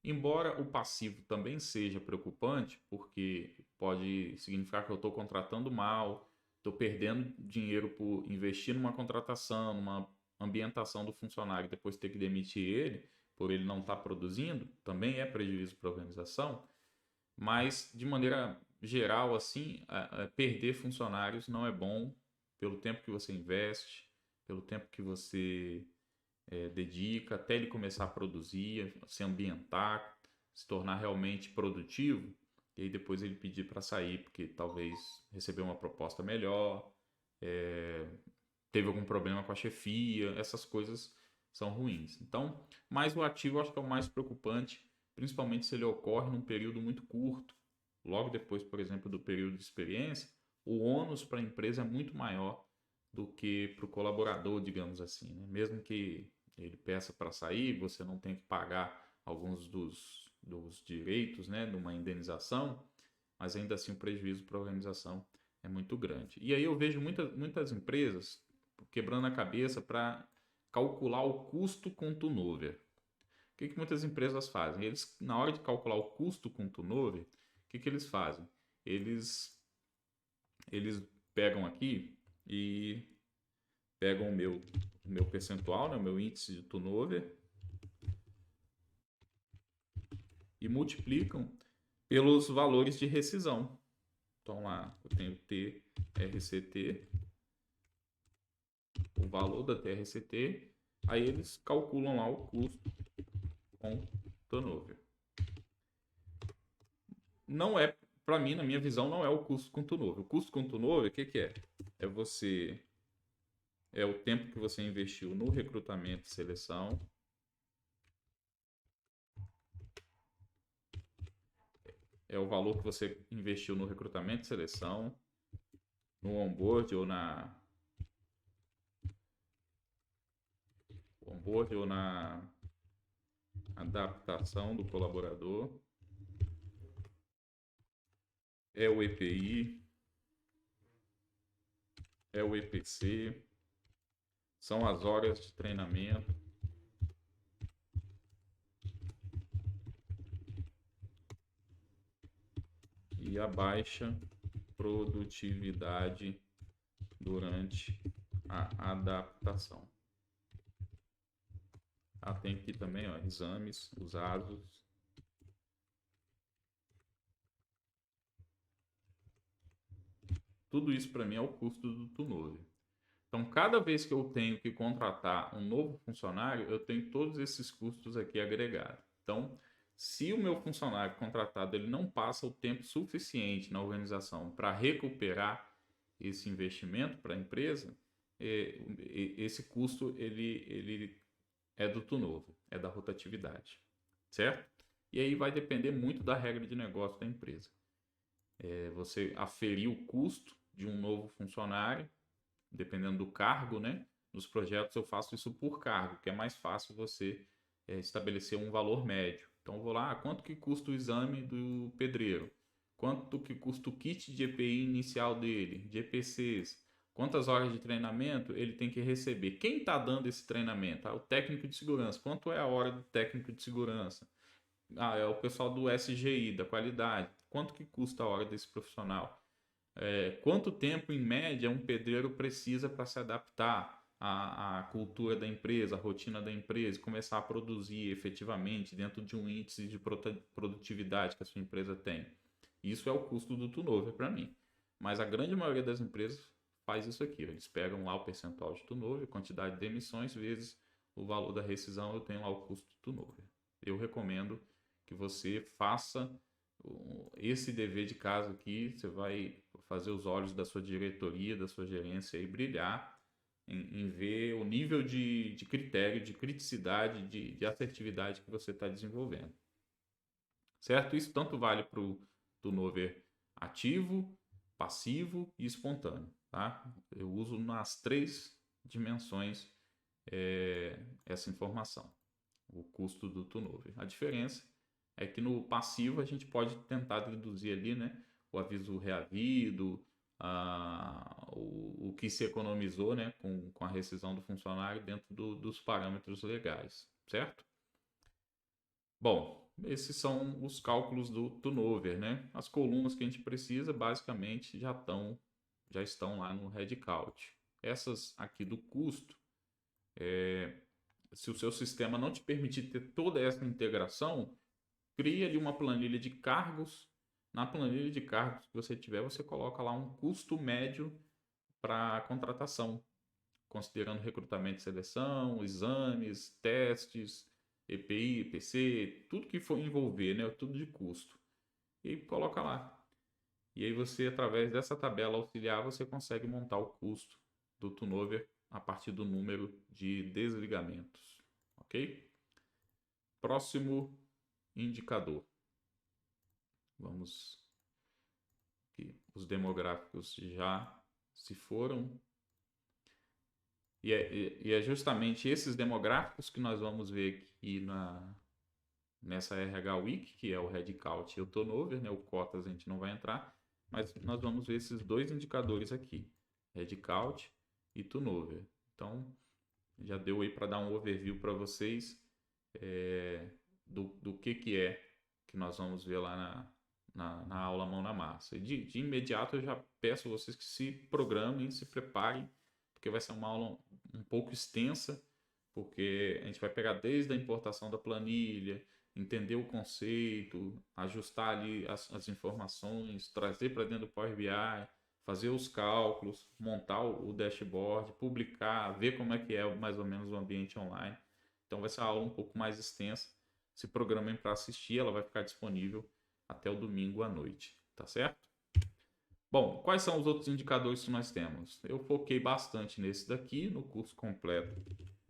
Embora o passivo também seja preocupante, porque pode significar que eu estou contratando mal, estou perdendo dinheiro por investir numa contratação, numa ambientação do funcionário e depois ter que demitir ele, por ele não estar produzindo, também é prejuízo para a organização, mas de maneira geral, assim, perder funcionários não é bom pelo tempo que você investe, pelo tempo que você dedica até ele começar a produzir, se ambientar, se tornar realmente produtivo, e aí depois ele pedir para sair porque talvez recebeu uma proposta melhor, teve algum problema com a chefia, essas coisas são ruins. Então, mais o ativo eu acho que é o mais preocupante, principalmente se ele ocorre num período muito curto. Logo depois, por exemplo, do período de experiência, o ônus para a empresa é muito maior do que para o colaborador, digamos assim, né? Mesmo que ele peça para sair, você não tem que pagar alguns dos direitos, né, de uma indenização, mas ainda assim o prejuízo para a organização é muito grande. E aí eu vejo muitas empresas quebrando a cabeça para calcular o custo com turnover. O que muitas empresas fazem? Eles, na hora de calcular o custo com turnover, o que eles fazem? Eles pegam aqui e pegam o meu percentual, né, o meu índice de turnover, e multiplicam pelos valores de rescisão. Então lá eu tenho TRCT, o valor da TRCT, aí eles calculam lá o custo com turnover. Não é, para mim, na minha visão, não é o custo com turnover. O custo com turnover, o que, que é? É o tempo que você investiu no recrutamento e seleção, é o valor que você investiu no recrutamento e seleção, no onboard ou na adaptação do colaborador, é o EPI, é o EPC, são as horas de treinamento e a baixa produtividade durante a adaptação. Tem aqui também, ó, exames usados. Tudo isso para mim é o custo do turnover. Então, cada vez que eu tenho que contratar um novo funcionário, eu tenho todos esses custos aqui agregados. Então, se o meu funcionário contratado ele não passa o tempo suficiente na organização para recuperar esse investimento para a empresa, esse custo ele é do turnover, é da rotatividade, certo? E aí vai depender muito da regra de negócio da empresa. Você aferir o custo de um novo funcionário, dependendo do cargo, né? Nos projetos eu faço isso por cargo, que é mais fácil você estabelecer um valor médio. Então eu vou lá, quanto que custa o exame do pedreiro? Quanto que custa o kit de EPI inicial dele, de EPCs? Quantas horas de treinamento ele tem que receber? Quem está dando esse treinamento? O técnico de segurança. Quanto é a hora do técnico de segurança? É o pessoal do SGI, da qualidade. Quanto que custa a hora desse profissional? Quanto tempo, em média, um pedreiro precisa para se adaptar à cultura da empresa, à rotina da empresa, começar a produzir efetivamente dentro de um índice de produtividade que a sua empresa tem? Isso é o custo do turnover para mim. Mas a grande maioria das empresas faz isso aqui. Eles pegam lá o percentual de turnover, quantidade de demissões, vezes o valor da rescisão, eu tenho lá o custo do turnover. Eu recomendo que você faça esse dever de casa aqui. Você vai fazer os olhos da sua diretoria, da sua gerência aí brilhar em ver o nível de critério, de criticidade, de assertividade que você está desenvolvendo. Certo? Isso tanto vale para o turnover ativo, passivo e espontâneo. Tá? Eu uso nas 3 dimensões essa informação, o custo do turnover. A diferença é que no passivo a gente pode tentar deduzir ali, né, o aviso reavido, o que se economizou, né, com a rescisão do funcionário dentro dos parâmetros legais, certo? Bom, esses são os cálculos do turnover, né? As colunas que a gente precisa basicamente já estão lá no headcount. Essas aqui do custo, se o seu sistema não te permitir ter toda essa integração, cria ali uma planilha de cargos. Na planilha de cargos que você tiver, você coloca lá um custo médio para a contratação, considerando recrutamento e seleção, exames, testes, EPI, EPC, tudo que for envolver, né? Tudo de custo. E coloca lá. E aí você, através dessa tabela auxiliar, você consegue montar o custo do turnover a partir do número de desligamentos. Ok? Próximo indicador. Vamos aqui. Os demográficos já se foram. E é justamente esses demográficos que nós vamos ver aqui nessa RH Week, que é o headcount e o turnover, né? O cotas a gente não vai entrar, mas nós vamos ver esses 2 indicadores aqui, headcount e turnover. Então, já deu aí para dar um overview para vocês do que é que nós vamos ver lá na aula Mão na Massa. E de imediato eu já peço a vocês que se programem, se preparem, porque vai ser uma aula um pouco extensa, porque a gente vai pegar desde a importação da planilha, entender o conceito, ajustar ali as informações, trazer para dentro do Power BI, fazer os cálculos, montar o dashboard, publicar, ver como é que é mais ou menos o ambiente online. Então vai ser uma aula um pouco mais extensa. Se programem para assistir, ela vai ficar disponível até o domingo à noite, tá certo? Bom, quais são os outros indicadores que nós temos? Eu foquei bastante nesse daqui, no curso completo.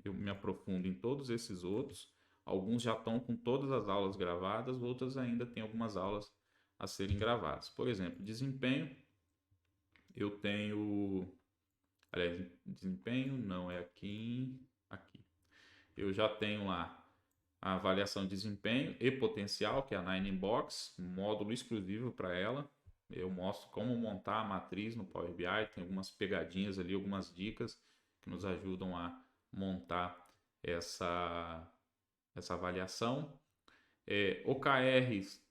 Eu me aprofundo em todos esses outros. Alguns já estão com todas as aulas gravadas, outras ainda têm algumas aulas a serem gravadas. Por exemplo, desempenho, eu tenho. Aliás, desempenho não é aqui. Aqui. Eu já tenho lá a avaliação de desempenho e potencial, que é a Nine Box, um módulo exclusivo para ela. Eu mostro como montar a matriz no Power BI, tem algumas pegadinhas ali, algumas dicas que nos ajudam a montar essa, essa avaliação. OKRs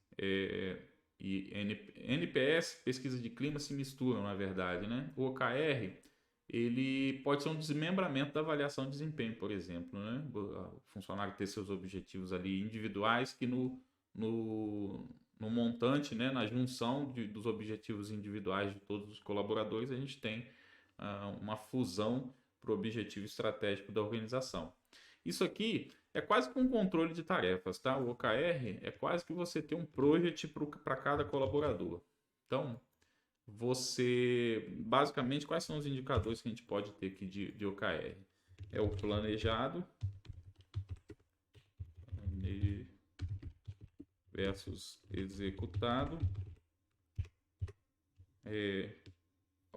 e NPS, pesquisa de clima, se misturam, na verdade, né? O OKR, ele pode ser um desmembramento da avaliação de desempenho, por exemplo, né? O funcionário ter seus objetivos ali individuais que no montante, né? Na junção dos objetivos individuais de todos os colaboradores, a gente tem uma fusão para o objetivo estratégico da organização. Isso aqui é quase que um controle de tarefas, tá? O OKR é quase que você ter um project para cada colaborador. Então, basicamente, quais são os indicadores que a gente pode ter aqui de OKR? É o planejado versus executado,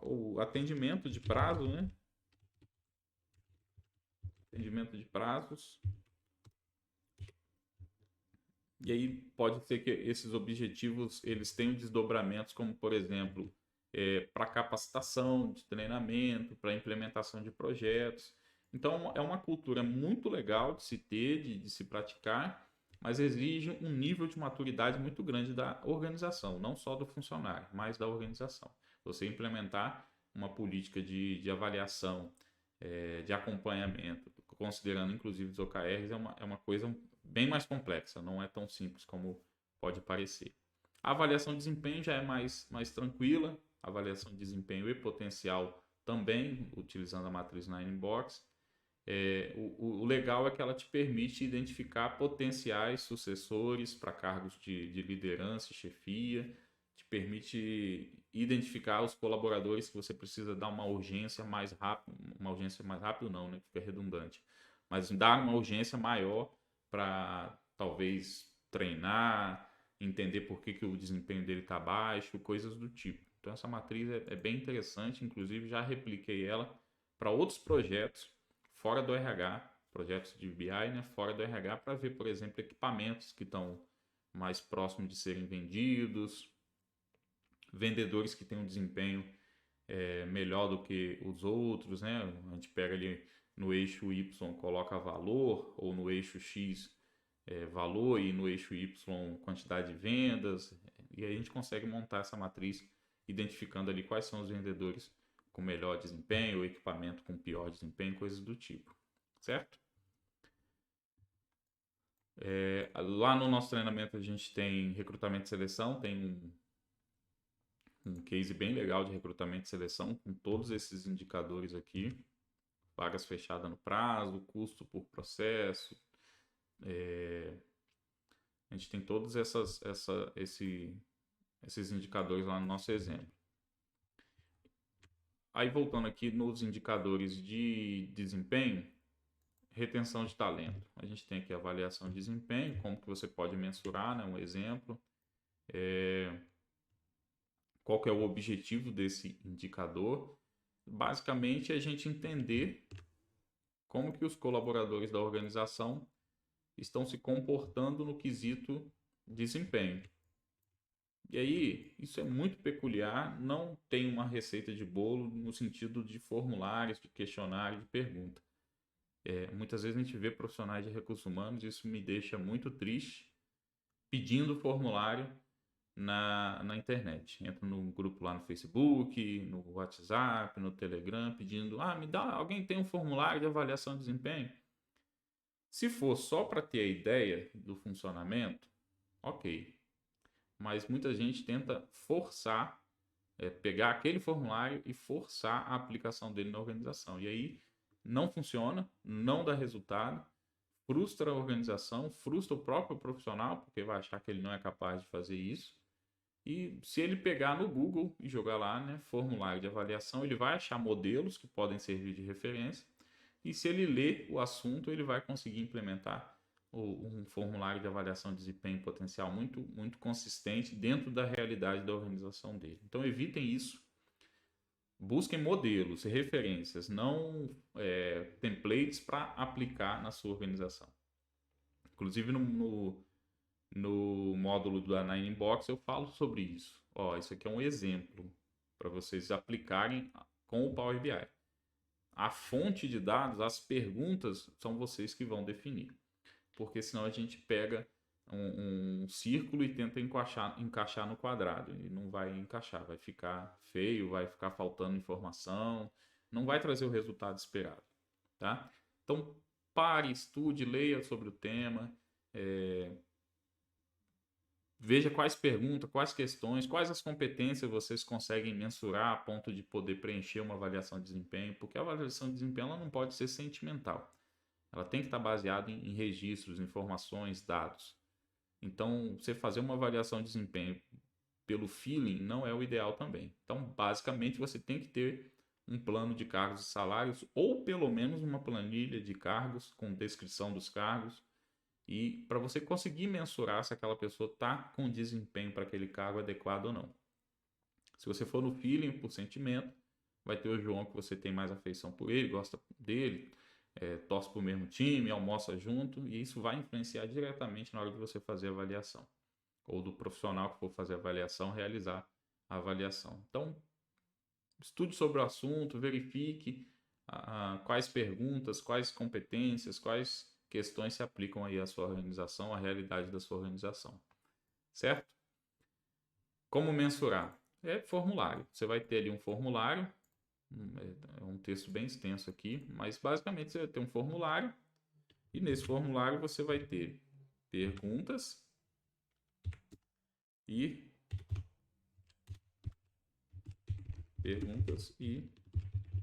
o atendimento de prazo, né? Atendimento de prazos. E aí pode ser que esses objetivos eles tenham desdobramentos, como por exemplo, para capacitação, de treinamento, para implementação de projetos. Então é uma cultura muito legal de se ter, de se praticar, mas exige um nível de maturidade muito grande da organização, não só do funcionário, mas da organização. Você implementar uma política de avaliação, de acompanhamento, considerando inclusive os OKRs, é uma coisa bem mais complexa, não é tão simples como pode parecer. A avaliação de desempenho já é mais tranquila, avaliação de desempenho e potencial também, utilizando a matriz Nine Box. O legal é que ela te permite identificar potenciais sucessores para cargos de liderança e chefia, te permite identificar os colaboradores que você precisa dar uma urgência mais rápida, uma urgência mais rápida não, né? Fica redundante, mas dar uma urgência maior para talvez treinar, entender por que o desempenho dele está baixo, coisas do tipo. Então essa matriz é bem interessante, inclusive já repliquei ela para outros projetos fora do RH, projetos de BI, né, fora do RH, para ver, por exemplo, equipamentos que estão mais próximos de serem vendidos, vendedores que têm um desempenho melhor do que os outros, né? A gente pega ali no eixo Y, coloca valor, ou no eixo X, valor, e no eixo Y, quantidade de vendas, e aí a gente consegue montar essa matriz, identificando ali quais são os vendedores com melhor desempenho, o equipamento com pior desempenho, coisas do tipo, certo? Lá no nosso treinamento a gente tem recrutamento e seleção, tem um case bem legal de recrutamento e seleção com todos esses indicadores aqui, vagas fechadas no prazo, custo por processo, a gente tem todos esses indicadores lá no nosso exemplo. Aí voltando aqui nos indicadores de desempenho, retenção de talento. A gente tem aqui a avaliação de desempenho, como que você pode mensurar, né? Um exemplo. Qual que é o objetivo desse indicador? Basicamente, é a gente entender como que os colaboradores da organização estão se comportando no quesito desempenho. E aí, isso é muito peculiar, não tem uma receita de bolo no sentido de formulários, de questionário, de pergunta. Muitas vezes a gente vê profissionais de recursos humanos, isso me deixa muito triste, pedindo formulário na internet. Entra no grupo lá no Facebook, no WhatsApp, no Telegram, pedindo, alguém tem um formulário de avaliação de desempenho? Se for só para ter a ideia do funcionamento, ok. Mas muita gente tenta forçar, pegar aquele formulário e forçar a aplicação dele na organização. E aí não funciona, não dá resultado, frustra a organização, frustra o próprio profissional, porque vai achar que ele não é capaz de fazer isso. E se ele pegar no Google e jogar lá, né, formulário de avaliação, ele vai achar modelos que podem servir de referência. E se ele ler o assunto, ele vai conseguir implementar um formulário de avaliação de desempenho potencial muito consistente dentro da realidade da organização dele. Então evitem isso. Busquem modelos, referências, não templates para aplicar na sua organização. Inclusive no módulo da Nine Box eu falo sobre isso. Ó, isso aqui é um exemplo para vocês aplicarem com o Power BI. A fonte de dados, as perguntas, são vocês que vão definir. Porque senão a gente pega um círculo e tenta encaixar no quadrado. E não vai encaixar, vai ficar feio, vai ficar faltando informação, não vai trazer o resultado esperado. Tá? Então, pare, estude, leia sobre o tema, veja quais perguntas, quais questões, quais as competências vocês conseguem mensurar a ponto de poder preencher uma avaliação de desempenho, porque a avaliação de desempenho ela não pode ser sentimental. Ela tem que estar baseada em registros, informações, dados. Então, você fazer uma avaliação de desempenho pelo feeling não é o ideal também. Então, basicamente, você tem que ter um plano de cargos e salários ou pelo menos uma planilha de cargos com descrição dos cargos e para você conseguir mensurar se aquela pessoa está com desempenho para aquele cargo adequado ou não. Se você for no feeling, por sentimento, vai ter o João que você tem mais afeição por ele, gosta dele, torce para o mesmo time, almoça junto, e isso vai influenciar diretamente na hora de você fazer a avaliação. Ou do profissional que for fazer a avaliação, realizar a avaliação. Então, estude sobre o assunto, verifique quais perguntas, quais competências, quais questões se aplicam aí à sua organização, à realidade da sua organização. Certo? Como mensurar? É formulário. Você vai ter ali um formulário, é um texto bem extenso aqui, mas basicamente você vai ter um formulário e nesse formulário você vai ter perguntas e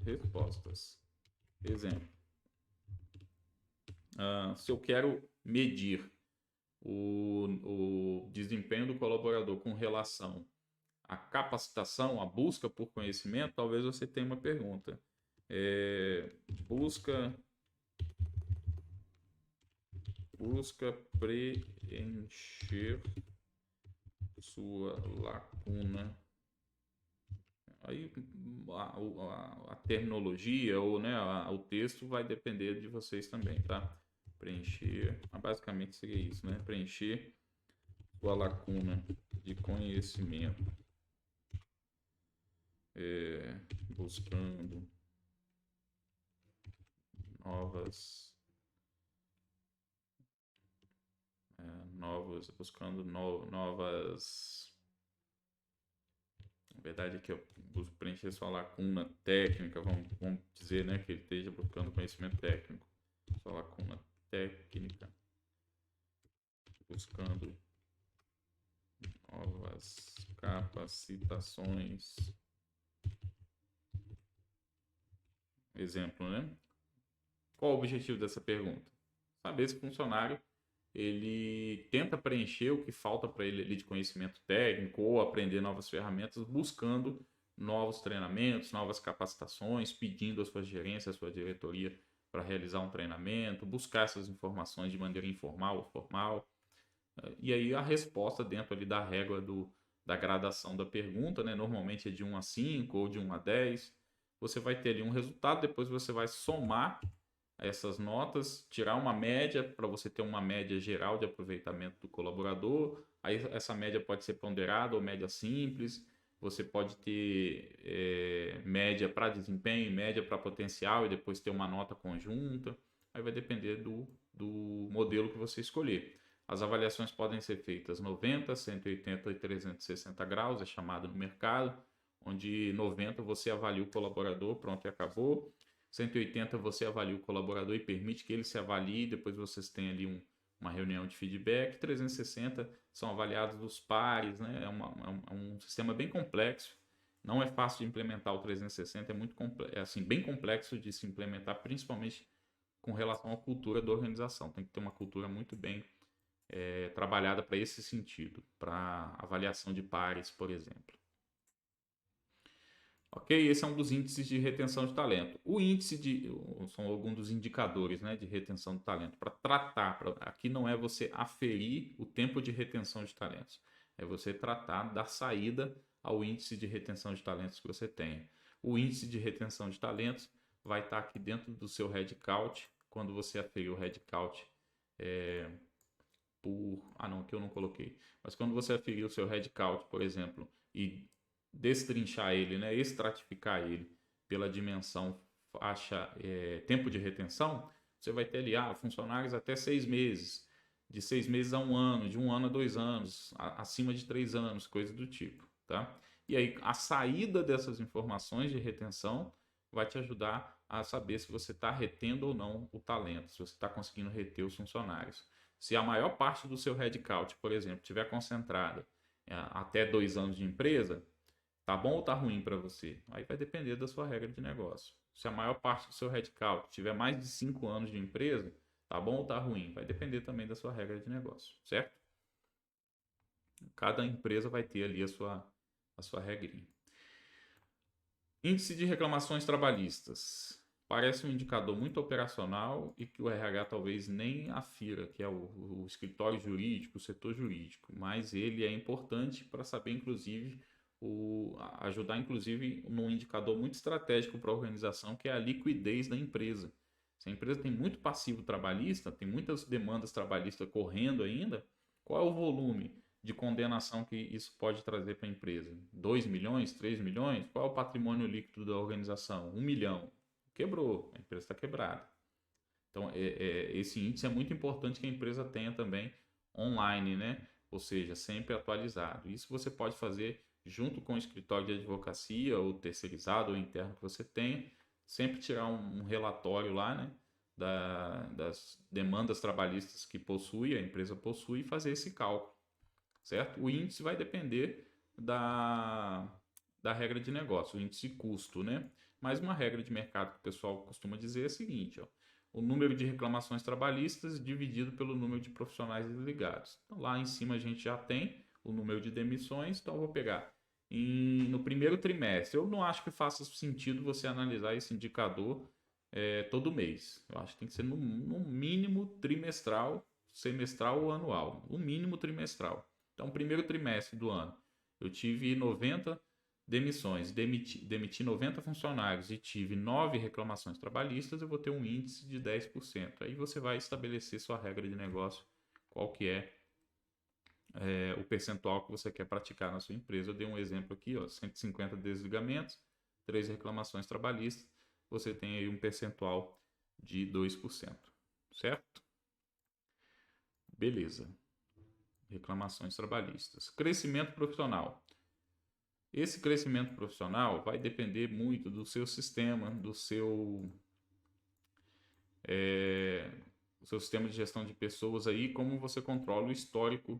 respostas. Exemplo. Se eu quero medir o desempenho do colaborador com relação à capacitação, à busca por conhecimento, talvez você tenha uma pergunta. Busca preencher sua lacuna. Aí a terminologia ou né, o texto vai depender de vocês também, tá? Preencher, basicamente seria isso, né? Preencher sua lacuna de conhecimento, buscando novas. Na verdade, aqui eu busco preencher sua lacuna técnica, vamos dizer, né, que ele esteja buscando conhecimento técnico. Sua lacuna técnica, buscando novas capacitações. Exemplo, né? Qual o objetivo dessa pergunta? Saber se o funcionário ele tenta preencher o que falta para ele ali de conhecimento técnico ou aprender novas ferramentas, buscando novos treinamentos, novas capacitações, pedindo à sua gerência, à sua diretoria para realizar um treinamento, buscar essas informações de maneira informal ou formal. E aí a resposta dentro ali da régua da gradação da pergunta, né? Normalmente é de 1 a 5 ou de 1 a 10. Você vai ter ali um resultado, depois você vai somar essas notas, tirar uma média para você ter uma média geral de aproveitamento do colaborador. Aí essa média pode ser ponderada ou média simples. Você pode ter média para desempenho, média para potencial e depois ter uma nota conjunta. Aí vai depender do modelo que você escolher. As avaliações podem ser feitas 90, 180 e 360 graus, é chamado no mercado, onde 90 você avalia o colaborador, pronto e acabou. 180 você avalia o colaborador e permite que ele se avalie, depois vocês têm ali uma reunião de feedback. 360 são avaliados os pares, né? É um sistema bem complexo. Não é fácil de implementar o 360, é muito é assim, bem complexo de se implementar, principalmente com relação à cultura da organização. Tem que ter uma cultura muito bem trabalhada para esse sentido, para avaliação de pares, por exemplo. Ok, esse é um dos índices de retenção de talento. O índice são alguns dos indicadores, né, de retenção de talento. Para tratar, aqui não é você aferir o tempo de retenção de talentos, é você tratar da saída ao índice de retenção de talentos que você tem. O índice de retenção de talentos vai estar aqui dentro do seu headcount, quando você aferir o headcount não, aqui eu não coloquei. Mas quando você aferir o seu headcount, por exemplo, e destrinchar ele, né, estratificar ele pela dimensão tempo de retenção, você vai ter ali funcionários até 6 meses, de 6 meses a 1 ano, de 1 ano a 2 anos, acima de 3 anos, coisa do tipo, tá? E aí a saída dessas informações de retenção vai te ajudar a saber se você está retendo ou não o talento, se você está conseguindo reter os funcionários. Se a maior parte do seu headcount, por exemplo, estiver concentrada até 2 anos de empresa, tá bom ou tá ruim para você? Aí vai depender da sua regra de negócio. Se a maior parte do seu headcount tiver mais de 5 anos de empresa, tá bom ou tá ruim? Vai depender também da sua regra de negócio, certo? Cada empresa vai ter ali a sua regrinha. Índice de reclamações trabalhistas. Parece um indicador muito operacional e que o RH talvez nem afira, que é o escritório jurídico, o setor jurídico, mas ele é importante para saber, inclusive, ajudar, inclusive, num indicador muito estratégico para a organização, que é a liquidez da empresa. Se a empresa tem muito passivo trabalhista, tem muitas demandas trabalhistas correndo ainda, qual é o volume de condenação que isso pode trazer para a empresa? 2 milhões, 3 milhões? Qual é o patrimônio líquido da organização? 1 milhão. Quebrou, a empresa está quebrada. Então, esse índice é muito importante que a empresa tenha também online, né? Ou seja, sempre atualizado. Isso você pode fazer junto com o escritório de advocacia, ou terceirizado, ou interno que você tenha, sempre tirar um relatório lá, né? Das demandas trabalhistas que a empresa possui, e fazer esse cálculo, certo? O índice vai depender da regra de negócio, o índice custo, né? Mas uma regra de mercado que o pessoal costuma dizer é a seguinte, ó, o número de reclamações trabalhistas dividido pelo número de profissionais desligados. Então, lá em cima a gente já tem o número de demissões, então eu vou pegar no primeiro trimestre. Eu não acho que faça sentido você analisar esse indicador todo mês. Eu acho que tem que ser no mínimo trimestral, semestral ou anual. No mínimo trimestral. Então, primeiro trimestre do ano, eu tive 90 demissões, demiti 90 funcionários e tive 9 reclamações trabalhistas, eu vou ter um índice de 10%. Aí você vai estabelecer sua regra de negócio, qual que é o percentual que você quer praticar na sua empresa. Eu dei um exemplo aqui, ó, 150 desligamentos, 3 reclamações trabalhistas, você tem aí um percentual de 2%, certo? Beleza. Reclamações trabalhistas. Crescimento profissional. Esse crescimento profissional vai depender muito do seu sistema, do seu sistema de gestão de pessoas aí, como você controla o histórico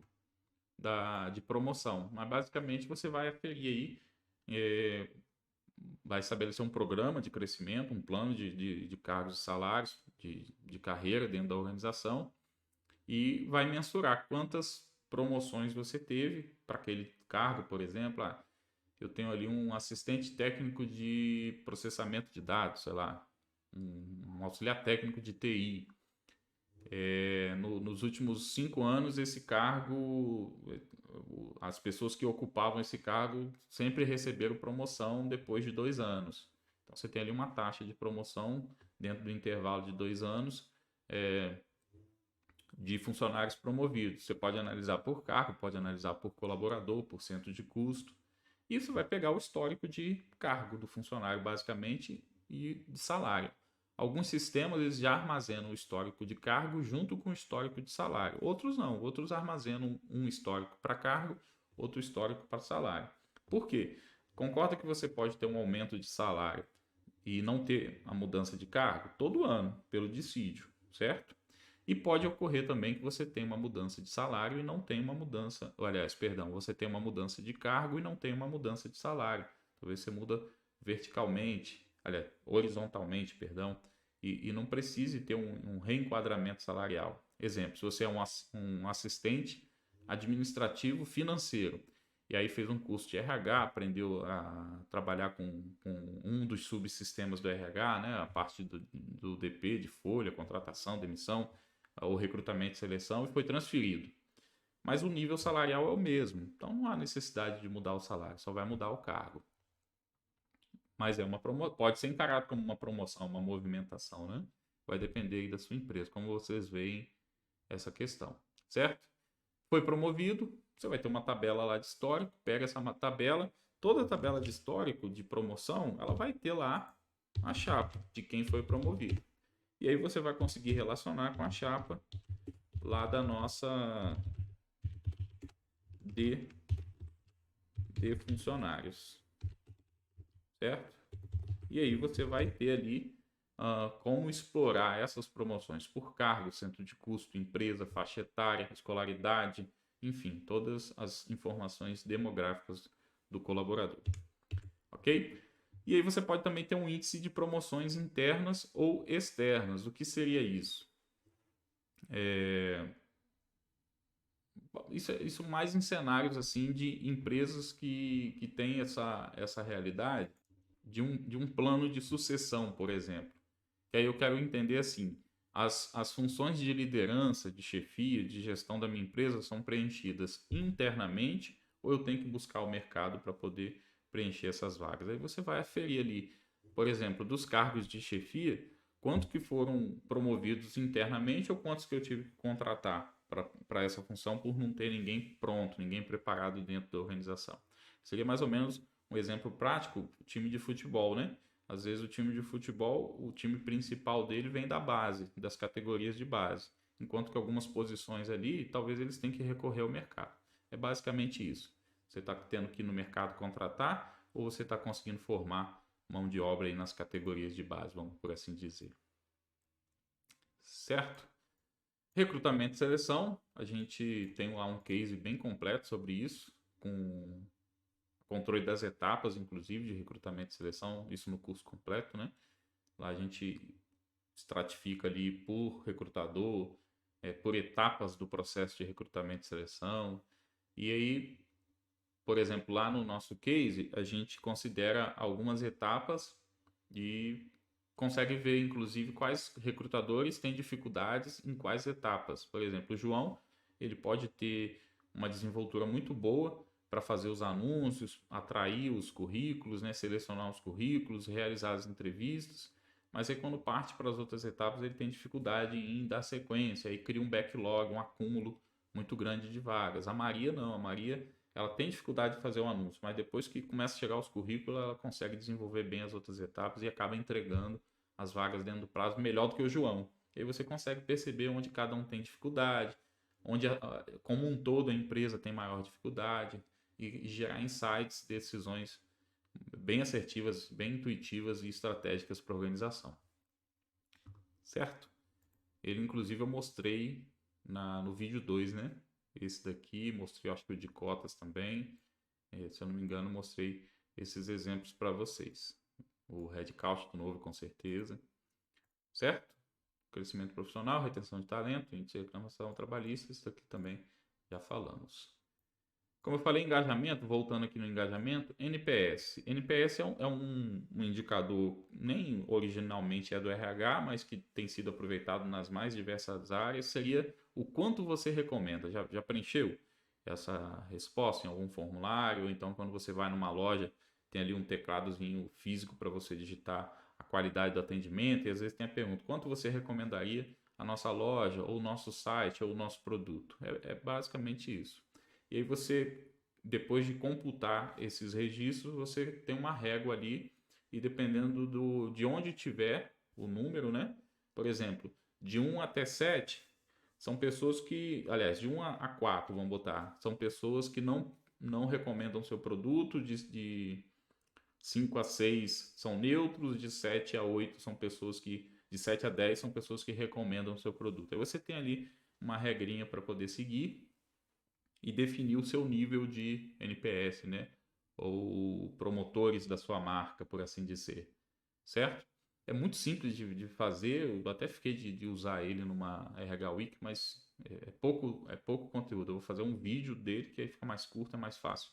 de promoção. Mas basicamente você vai aferir aí, vai estabelecer um programa de crescimento, um plano de cargos e salários, de carreira dentro da organização, e vai mensurar quantas promoções você teve para aquele cargo, por exemplo. Eu tenho ali um assistente técnico de processamento de dados, sei lá, um auxiliar técnico de TI. Nos últimos 5 anos, esse cargo, as pessoas que ocupavam esse cargo sempre receberam promoção depois de 2 anos. Então, você tem ali uma taxa de promoção dentro do intervalo de 2 anos de funcionários promovidos. Você pode analisar por cargo, pode analisar por colaborador, por centro de custo. Isso vai pegar o histórico de cargo do funcionário, basicamente, e de salário. Alguns sistemas eles já armazenam o histórico de cargo junto com o histórico de salário. Outros não. Outros armazenam um histórico para cargo, outro histórico para salário. Por quê? Concorda que você pode ter um aumento de salário e não ter a mudança de cargo? Todo ano, pelo dissídio, certo? E pode ocorrer também que você tenha uma mudança de salário e não tenha uma mudança, ou, aliás, perdão, você tem uma mudança de cargo e não tem uma mudança de salário. Talvez você muda verticalmente, aliás, horizontalmente, perdão, e não precise ter um reenquadramento salarial. Exemplo, se você é um assistente administrativo financeiro e aí fez um curso de RH, aprendeu a trabalhar com um dos subsistemas do RH, né, a parte do DP, de folha, contratação, demissão, o recrutamento e seleção, e foi transferido. Mas o nível salarial é o mesmo, então não há necessidade de mudar o salário, só vai mudar o cargo. Mas pode ser encarado como uma promoção, uma movimentação, né? Vai depender aí da sua empresa, como vocês veem essa questão, certo? Foi promovido, você vai ter uma tabela lá de histórico, pega essa tabela, toda a tabela de histórico de promoção, ela vai ter lá a chapa de quem foi promovido. E aí você vai conseguir relacionar com a chapa lá da nossa de funcionários, certo? E aí você vai ter ali como explorar essas promoções por cargo, centro de custo, empresa, faixa etária, escolaridade, enfim, todas as informações demográficas do colaborador, ok? E aí você pode também ter um índice de promoções internas ou externas. O que seria isso? Isso mais em cenários assim de empresas que têm essa realidade de um plano de sucessão, por exemplo. Que aí eu quero entender assim, as funções de liderança, de chefia, de gestão da minha empresa são preenchidas internamente ou eu tenho que buscar o mercado para poder preencher essas vagas? Aí você vai aferir ali, por exemplo, dos cargos de chefia, quanto que foram promovidos internamente ou quantos que eu tive que contratar para essa função por não ter ninguém pronto, ninguém preparado dentro da organização. Seria mais ou menos um exemplo prático, o time de futebol, né? Às vezes o time de futebol, o time principal dele vem da base, das categorias de base. Enquanto que algumas posições ali, talvez eles tenham que recorrer ao mercado. É basicamente isso. Você está tendo que ir no mercado contratar ou você está conseguindo formar mão de obra aí nas categorias de base, vamos por assim dizer. Certo? Recrutamento e seleção, a gente tem lá um case bem completo sobre isso, com controle das etapas, inclusive, de recrutamento e seleção, isso no curso completo, né? Lá a gente estratifica ali por recrutador, por etapas do processo de recrutamento e seleção. E aí, por exemplo, lá no nosso case, a gente considera algumas etapas e consegue ver, inclusive, quais recrutadores têm dificuldades em quais etapas. Por exemplo, o João, ele pode ter uma desenvoltura muito boa para fazer os anúncios, atrair os currículos, né, selecionar os currículos, realizar as entrevistas, mas aí quando parte para as outras etapas ele tem dificuldade em dar sequência, aí cria um backlog, um acúmulo muito grande de vagas. A Maria não, a Maria ela tem dificuldade de fazer o anúncio, mas depois que começa a chegar os currículos, ela consegue desenvolver bem as outras etapas e acaba entregando as vagas dentro do prazo melhor do que o João. E aí você consegue perceber onde cada um tem dificuldade, onde como um todo a empresa tem maior dificuldade e gerar insights, decisões bem assertivas, bem intuitivas e estratégicas para a organização. Certo? Ele, inclusive, eu mostrei no vídeo 2, né? Esse daqui, mostrei, acho que o de cotas também. Se eu não me engano, mostrei esses exemplos para vocês. O headcount do novo, com certeza. Certo? Crescimento profissional, retenção de talento, índice de reclamação trabalhista, isso aqui também já falamos. Como eu falei, engajamento, voltando aqui no engajamento, NPS. NPS é um indicador, nem originalmente é do RH, mas que tem sido aproveitado nas mais diversas áreas. Seria o quanto você recomenda. Já preencheu essa resposta em algum formulário? Ou então, quando você vai numa loja, tem ali um tecladozinho físico para você digitar a qualidade do atendimento. E às vezes tem a pergunta: quanto você recomendaria a nossa loja, ou o nosso site, ou o nosso produto? É basicamente isso. E aí você, depois de computar esses registros, você tem uma régua ali e dependendo de onde tiver o número, né? Por exemplo, de 1 até 7 são pessoas que, aliás, de 1 a 4, vamos botar, são pessoas que não recomendam seu produto 5 a 6 são neutros, de 7 a 8 são pessoas que, de 7 a 10 são pessoas que recomendam o seu produto. Aí você tem ali uma regrinha para poder seguir e definir o seu nível de NPS, né? Ou promotores da sua marca, por assim dizer, certo? É muito simples de fazer, eu até fiquei de usar ele numa RH Week, mas é pouco conteúdo. Eu vou fazer um vídeo dele que aí fica mais curto, é mais fácil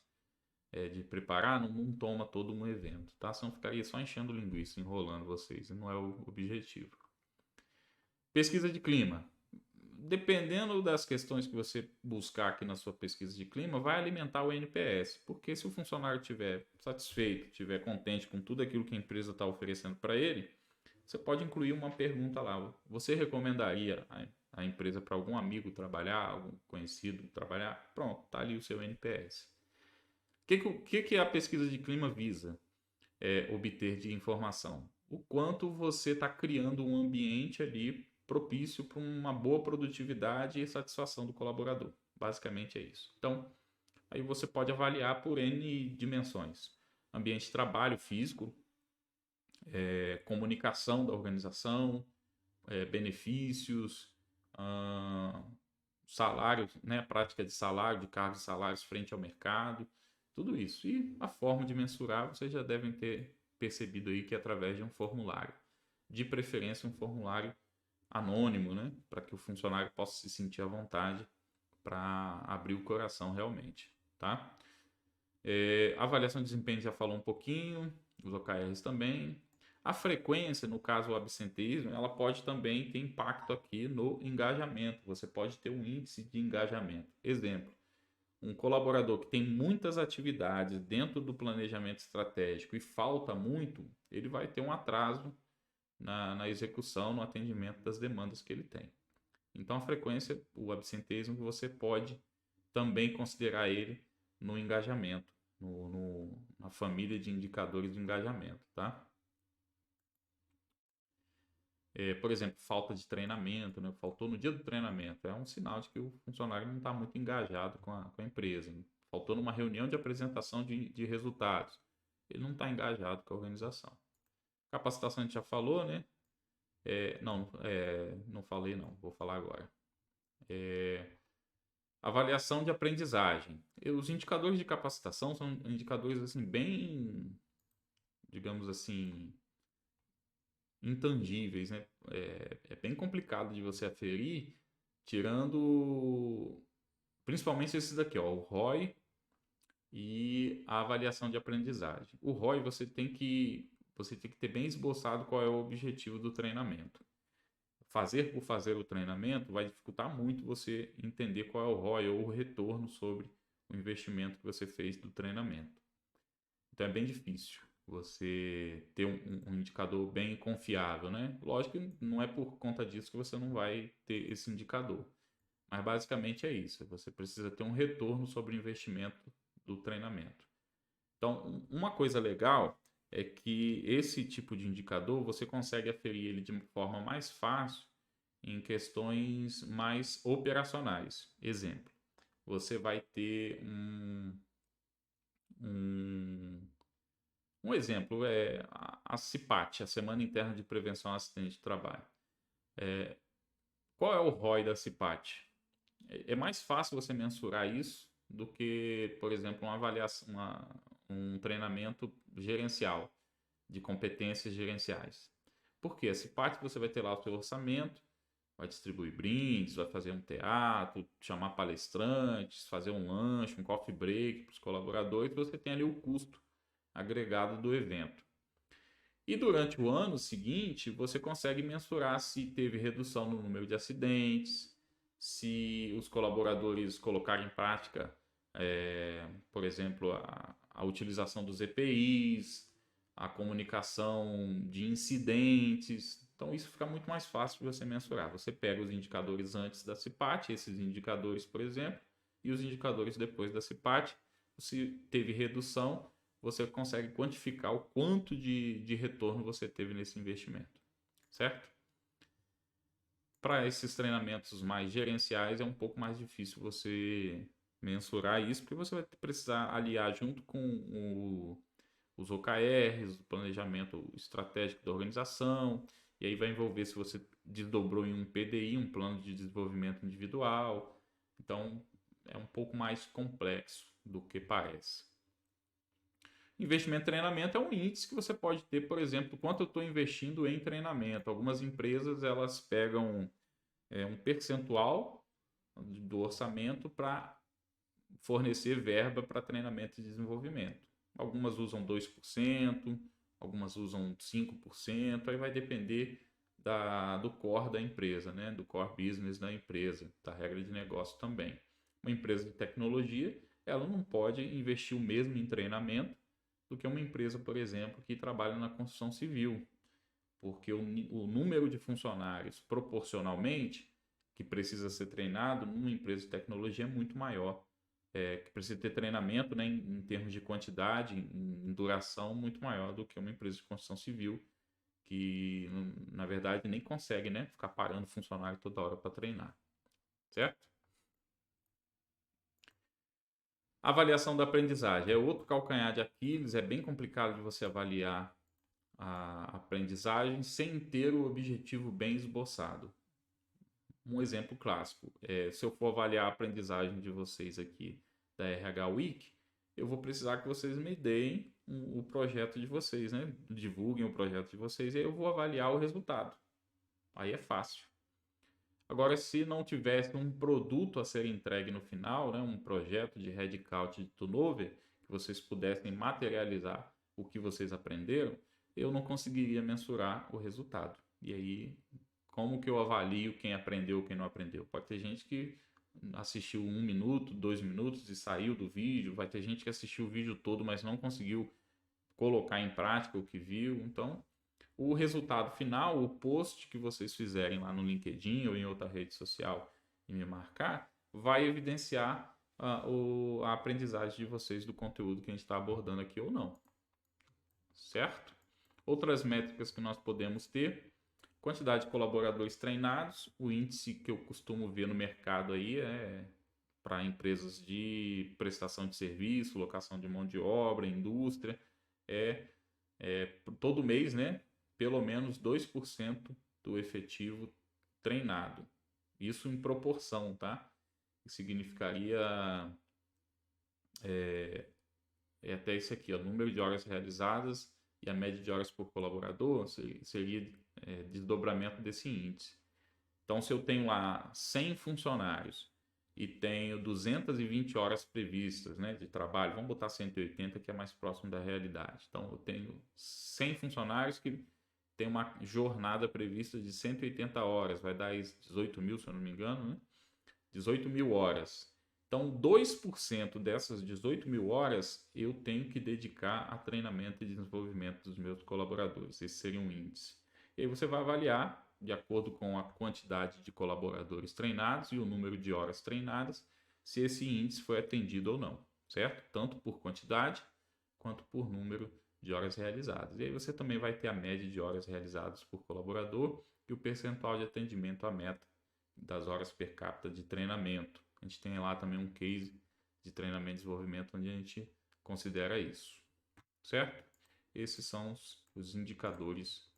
de preparar, não toma todo um evento, tá? Senão ficaria só enchendo linguiça, enrolando vocês, e não é o objetivo. Pesquisa de clima. Dependendo das questões que você buscar aqui na sua pesquisa de clima, vai alimentar o NPS, porque se o funcionário estiver satisfeito, estiver contente com tudo aquilo que a empresa está oferecendo para ele, você pode incluir uma pergunta lá. Você recomendaria a empresa para algum amigo trabalhar, algum conhecido trabalhar? Pronto, está ali o seu NPS. O que a pesquisa de clima visa obter de informação? O quanto você está criando um ambiente ali propício para uma boa produtividade e satisfação do colaborador. Basicamente é isso. Então, aí você pode avaliar por N dimensões. Ambiente de trabalho físico, comunicação da organização, benefícios, salários, né, prática de salário, de cargos e salários frente ao mercado, tudo isso. E a forma de mensurar, vocês já devem ter percebido aí que é através de um formulário. De preferência, um formulário anônimo, né, para que o funcionário possa se sentir à vontade para abrir o coração realmente, tá? Avaliação de desempenho já falou um pouquinho, os OKRs também. A frequência, no caso o absenteísmo, ela pode também ter impacto aqui no engajamento. Você pode ter um índice de engajamento. Exemplo, um colaborador que tem muitas atividades dentro do planejamento estratégico e falta muito, ele vai ter um atraso na execução, no atendimento das demandas que ele tem. Então, a frequência, o absenteísmo, você pode também considerar ele no engajamento, na família de indicadores de engajamento, tá? Por exemplo, falta de treinamento, né? Faltou no dia do treinamento, é um sinal de que o funcionário não está muito engajado com a empresa. Né? Faltou numa reunião de apresentação de resultados, ele não está engajado com a organização. Capacitação a gente já falou, né? Não falei não, vou falar agora. Avaliação de aprendizagem. Os indicadores de capacitação são indicadores assim bem, digamos assim, intangíveis, né? É bem complicado de você aferir, tirando principalmente esses daqui, ó, o ROI e a avaliação de aprendizagem. O ROI você tem que ter bem esboçado qual é o objetivo do treinamento. Fazer por fazer o treinamento vai dificultar muito você entender qual é o ROI ou o retorno sobre o investimento que você fez do treinamento. Então é bem difícil você ter um indicador bem confiável, né? Lógico que não é por conta disso que você não vai ter esse indicador. Mas basicamente é isso. Você precisa ter um retorno sobre o investimento do treinamento. Então, uma coisa legal é que esse tipo de indicador você consegue aferir ele de forma mais fácil em questões mais operacionais. Exemplo, você vai ter um, um exemplo, a CIPAT, a Semana Interna de Prevenção a Acidente de Trabalho. Qual é o ROI da CIPAT? É mais fácil você mensurar isso do que, por exemplo, uma avaliação, um treinamento gerencial, de competências gerenciais. Por quê? A CIPAT você vai ter lá o seu orçamento, vai distribuir brindes, vai fazer um teatro, chamar palestrantes, fazer um lanche, um coffee break para os colaboradores, você tem ali o custo agregado do evento. E durante o ano seguinte, você consegue mensurar se teve redução no número de acidentes, se os colaboradores colocarem em prática, por exemplo, a utilização dos EPIs, a comunicação de incidentes. Então, isso fica muito mais fácil de você mensurar. Você pega os indicadores antes da CIPAT, esses indicadores, por exemplo, e os indicadores depois da CIPAT. Se teve redução, você consegue quantificar o quanto de retorno você teve nesse investimento, certo? Para esses treinamentos mais gerenciais é um pouco mais difícil você mensurar isso, porque você vai precisar aliar junto com os OKRs, o planejamento estratégico da organização, e aí vai envolver se você desdobrou em um PDI, um plano de desenvolvimento individual. Então, é um pouco mais complexo do que parece. Investimento em treinamento é um índice que você pode ter, por exemplo, quanto eu estou investindo em treinamento. Algumas empresas elas pegam um percentual do orçamento para fornecer verba para treinamento e desenvolvimento. Algumas usam 2%, algumas usam 5%, aí vai depender do core da empresa, né? Do core business da empresa, da regra de negócio também. Uma empresa de tecnologia, ela não pode investir o mesmo em treinamento do que uma empresa, por exemplo, que trabalha na construção civil, porque o número de funcionários proporcionalmente que precisa ser treinado numa empresa de tecnologia é muito maior, que precisa ter treinamento, né, em termos de quantidade, em duração, muito maior do que uma empresa de construção civil, que na verdade nem consegue, né, ficar parando funcionário toda hora para treinar, certo? Avaliação da aprendizagem é outro calcanhar de Aquiles, é bem complicado de você avaliar a aprendizagem sem ter o objetivo bem esboçado. Um exemplo clássico, se eu for avaliar a aprendizagem de vocês aqui da RH Week, eu vou precisar que vocês me deem o projeto de vocês, né? Divulguem o projeto de vocês e aí eu vou avaliar o resultado. Aí é fácil. Agora, se não tivesse um produto a ser entregue no final, né, um projeto de headcount de turnover, que vocês pudessem materializar o que vocês aprenderam, eu não conseguiria mensurar o resultado. E aí, como que eu avalio quem aprendeu, quem não aprendeu? Pode ter gente que assistiu 1 minuto, 2 minutos e saiu do vídeo, vai ter gente que assistiu o vídeo todo, mas não conseguiu colocar em prática o que viu. Então, o resultado final, o post que vocês fizerem lá no LinkedIn ou em outra rede social e me marcar, vai evidenciar a aprendizagem de vocês do conteúdo que a gente está abordando aqui ou não. Certo? Outras métricas que nós podemos ter: quantidade de colaboradores treinados. O índice que eu costumo ver no mercado aí é para empresas de prestação de serviço, locação de mão de obra, indústria, é, todo mês, né? Pelo menos 2% do efetivo treinado. Isso em proporção, tá? Significaria até isso aqui, ó, número de horas realizadas e a média de horas por colaborador seria desdobramento desse índice. Então, se eu tenho lá 100 funcionários e tenho 220 horas previstas, né, de trabalho, vamos botar 180 que é mais próximo da realidade. Então, eu tenho 100 funcionários que tem uma jornada prevista de 180 horas, vai dar 18 mil, se eu não me engano, né? 18 mil horas. Então, 2% dessas 18 mil horas eu tenho que dedicar a treinamento e desenvolvimento dos meus colaboradores. Esse seria um índice. E aí você vai avaliar, de acordo com a quantidade de colaboradores treinados e o número de horas treinadas, se esse índice foi atendido ou não, certo? Tanto por quantidade quanto por número de horas realizadas. E aí você também vai ter a média de horas realizadas por colaborador e o percentual de atendimento à meta das horas per capita de treinamento. A gente tem lá também um case de treinamento e desenvolvimento onde a gente considera isso, certo? Esses são os indicadores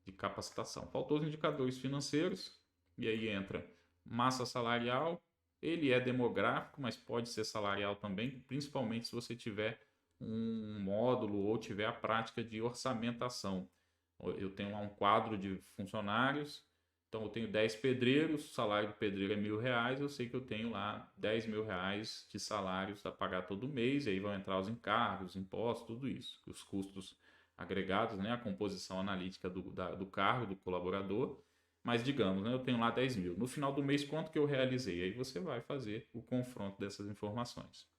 de capacitação. Faltou os indicadores financeiros, e aí entra massa salarial. Ele é demográfico, mas pode ser salarial também, principalmente se você tiver um módulo ou tiver a prática de orçamentação. Eu tenho lá um quadro de funcionários, então eu tenho 10 pedreiros, o salário do pedreiro é R$ 1.000, eu sei que eu tenho lá R$ 10.000 de salários a pagar todo mês, e aí vão entrar os encargos, impostos, tudo isso, os custos agregados, né, a composição analítica do cargo, do colaborador, mas digamos, né, eu tenho lá 10 mil. No final do mês, quanto que eu realizei? Aí você vai fazer o confronto dessas informações.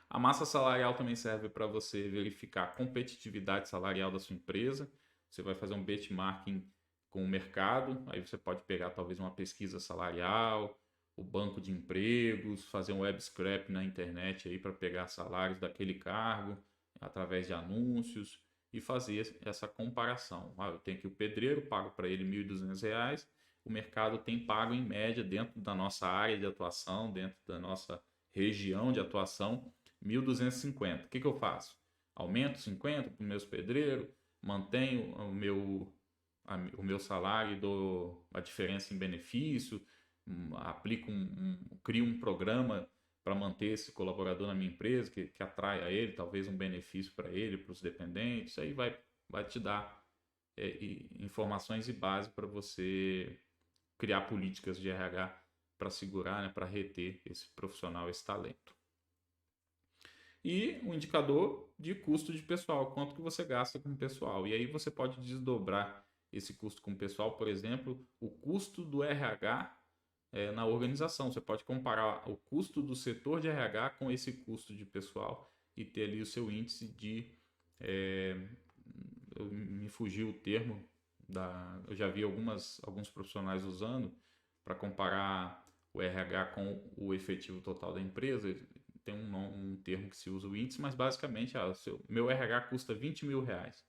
A massa salarial também serve para você verificar a competitividade salarial da sua empresa. Você vai fazer um benchmarking com o mercado, aí você pode pegar talvez uma pesquisa salarial, o banco de empregos, fazer um web scrap na internet aí para pegar salários daquele cargo através de anúncios e fazer essa comparação. Eu tenho aqui o pedreiro, pago para ele R$ 1.200, o mercado tem pago em média dentro da nossa área de atuação, dentro da nossa região de atuação, 1.250. O que eu faço? aumento 50 para os meus pedreiros, mantenho o meu salário e dou a diferença em benefício, crio um programa para manter esse colaborador na minha empresa, que atrai a ele, talvez um benefício para ele, para os dependentes, aí vai te dar informações e base para você criar políticas de RH para segurar, né, para reter esse profissional, esse talento. E um indicador de custo de pessoal, quanto que você gasta com o pessoal. E aí você pode desdobrar esse custo com o pessoal, por exemplo, o custo do RH na organização. Você pode comparar o custo do setor de RH com esse custo de pessoal e ter ali o seu índice de... me fugiu o termo, eu já vi alguns profissionais usando para comparar o RH com o efetivo total da empresa. Tem um termo que se usa o índice, mas basicamente meu RH custa 20 mil reais,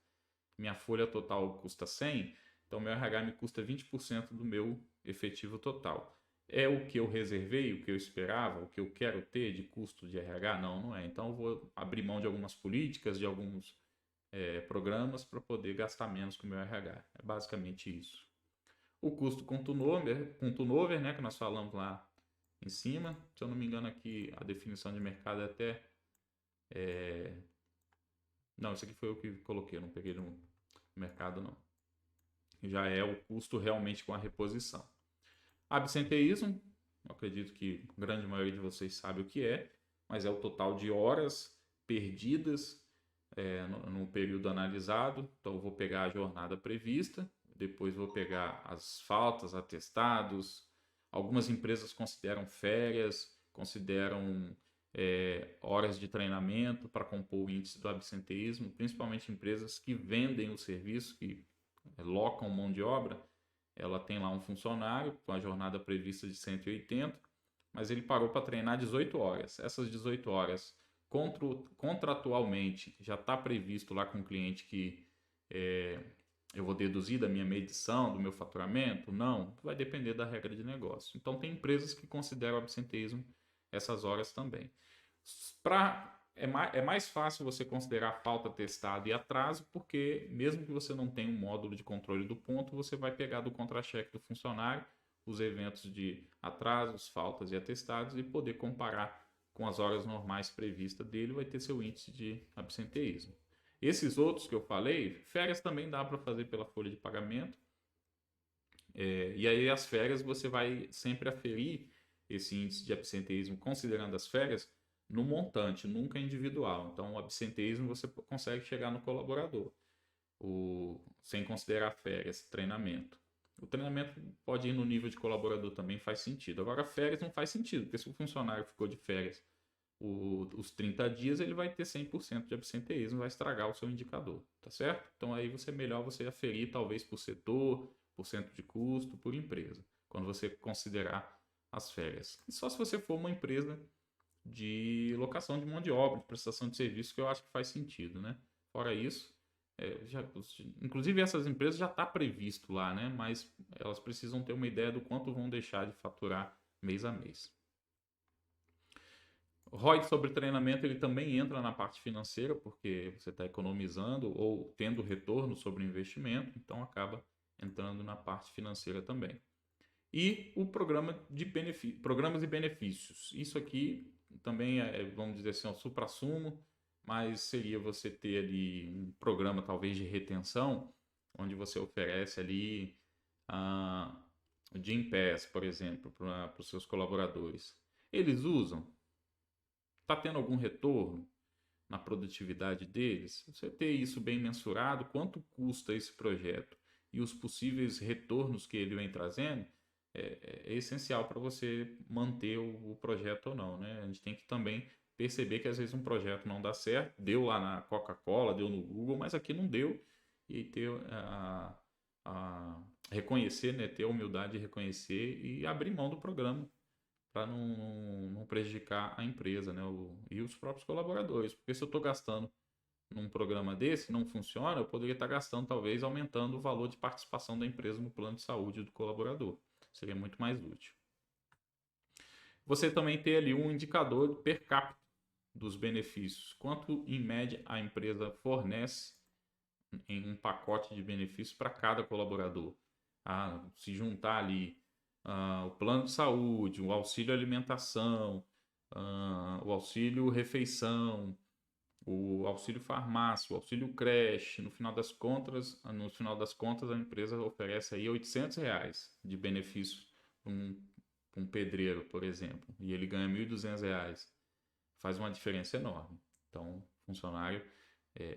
minha folha total custa 100, então meu RH me custa 20% do meu efetivo total. É o que eu reservei, o que eu esperava, o que eu quero ter de custo de RH? Não, não é. Então eu vou abrir mão de algumas políticas, de alguns programas para poder gastar menos com o meu RH. É basicamente isso. O custo com turnover, né, que nós falamos lá em cima. Se eu não me engano aqui a definição de mercado é até... Não, isso aqui foi eu que coloquei, eu não peguei no mercado não. Já é o custo realmente com a reposição. Absenteísmo, acredito que a grande maioria de vocês sabe o que é, mas é o total de horas perdidas no período analisado. Então, eu vou pegar a jornada prevista, depois vou pegar as faltas, atestados. Algumas empresas consideram férias, consideram horas de treinamento para compor o índice do absenteísmo, principalmente empresas que vendem o serviço, que locam mão de obra. Ela tem lá um funcionário com a jornada prevista de 180, mas ele parou para treinar 18 horas. Essas 18 horas, contratualmente, já está previsto lá com o cliente que eu vou deduzir da minha medição, do meu faturamento? Não, vai depender da regra de negócio. Então, tem empresas que consideram absenteísmo essas horas também. É mais fácil você considerar falta, atestado e atraso, porque mesmo que você não tenha um módulo de controle do ponto, você vai pegar do contra-cheque do funcionário os eventos de atrasos, faltas e atestados e poder comparar com as horas normais previstas dele, vai ter seu índice de absenteísmo. Esses outros que eu falei, férias também dá para fazer pela folha de pagamento. E aí as férias você vai sempre aferir esse índice de absenteísmo considerando as férias no montante, nunca individual. Então, o absenteísmo você consegue chegar no colaborador, sem considerar férias, treinamento. O treinamento pode ir no nível de colaborador também, faz sentido. Agora, férias não faz sentido, porque se o funcionário ficou de férias os 30 dias, ele vai ter 100% de absenteísmo, vai estragar o seu indicador, tá certo? Então, aí melhor você aferir, talvez por setor, por centro de custo, por empresa, quando você considerar as férias. E só se você for uma empresa de locação de mão de obra, de prestação de serviço, que eu acho que faz sentido, né? Fora isso, inclusive essas empresas já está previsto lá, né? Mas elas precisam ter uma ideia do quanto vão deixar de faturar mês a mês. O ROI sobre treinamento ele também entra na parte financeira, porque você está economizando ou tendo retorno sobre o investimento, então acaba entrando na parte financeira também. E o programa de programas e benefícios. Isso aqui também vamos dizer assim, um suprassumo, mas seria você ter ali um programa talvez de retenção, onde você oferece ali o Gympass, por exemplo, para os seus colaboradores. Eles usam? Está tendo algum retorno na produtividade deles? Você ter isso bem mensurado, quanto custa esse projeto e os possíveis retornos que ele vem trazendo, é essencial para você manter o projeto ou não, né? A gente tem que também perceber que às vezes um projeto não dá certo, deu lá na Coca-Cola, deu no Google, mas aqui não deu, e ter reconhecer, né? Ter a humildade de reconhecer e abrir mão do programa para não prejudicar a empresa, né? E os próprios colaboradores, porque se eu estou gastando num programa desse, não funciona, eu poderia estar gastando, talvez, aumentando o valor de participação da empresa no plano de saúde do colaborador. Seria muito mais útil. Você também tem ali um indicador de per capita dos benefícios. Quanto, em média, a empresa fornece em um pacote de benefícios para cada colaborador. Se juntar ali o plano de saúde, o auxílio alimentação, o auxílio refeição, o auxílio farmácia, o auxílio creche, no final das contas a empresa oferece aí R$ 800 de benefício para um pedreiro, por exemplo, e ele ganha R$ 1.200. Faz uma diferença enorme. Então, o funcionário,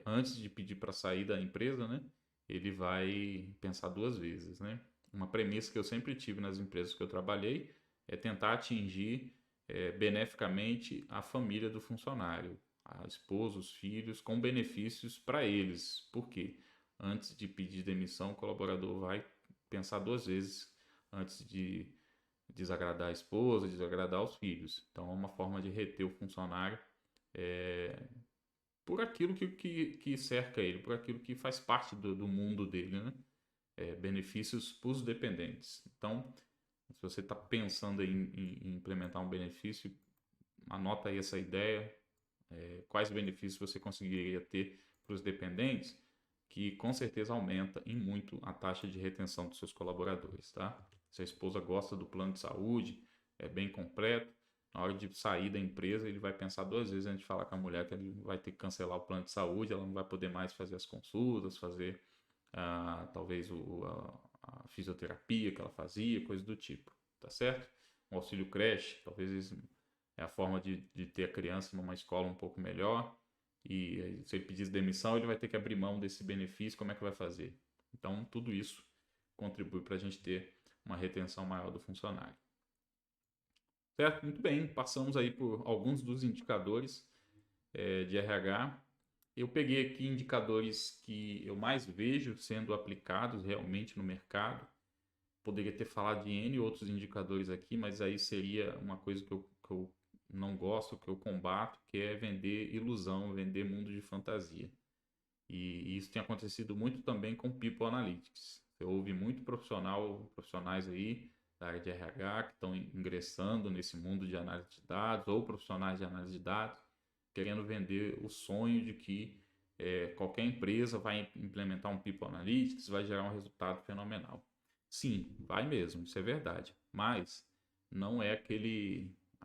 antes de pedir para sair da empresa, né, ele vai pensar duas vezes, né? Uma premissa que eu sempre tive nas empresas que eu trabalhei é tentar atingir beneficamente a família do funcionário, a esposa, os filhos, com benefícios para eles. Por quê? Antes de pedir demissão, o colaborador vai pensar duas vezes antes de desagradar a esposa, desagradar os filhos. Então, é uma forma de reter o funcionário é, por aquilo que cerca ele, por aquilo que faz parte do mundo dele, né? Benefícios para os dependentes. Então, se você está pensando em implementar um benefício, anota aí essa ideia, quais benefícios você conseguiria ter para os dependentes, que com certeza aumenta em muito a taxa de retenção dos seus colaboradores, tá? Se a esposa gosta do plano de saúde, é bem completo, na hora de sair da empresa, ele vai pensar duas vezes antes de falar com a mulher que ele vai ter que cancelar o plano de saúde, ela não vai poder mais fazer as consultas, fazer talvez a fisioterapia que ela fazia, coisa do tipo, tá certo? Um auxílio creche, talvez é a forma de ter a criança numa escola um pouco melhor, e se ele pedir demissão, ele vai ter que abrir mão desse benefício, como é que vai fazer? Então, tudo isso contribui para a gente ter uma retenção maior do funcionário. Certo? Muito bem, passamos aí por alguns dos indicadores de RH. Eu peguei aqui indicadores que eu mais vejo sendo aplicados realmente no mercado. Poderia ter falado de N outros indicadores aqui, mas aí seria uma coisa que eu não gosto, que eu combato, que é vender ilusão, vender mundo de fantasia. E isso tem acontecido muito também com People Analytics. Você ouve muito profissionais aí da área de RH que estão ingressando nesse mundo de análise de dados ou profissionais de análise de dados querendo vender o sonho de que qualquer empresa vai implementar um People Analytics, vai gerar um resultado fenomenal. Sim, vai mesmo, isso é verdade. Mas não é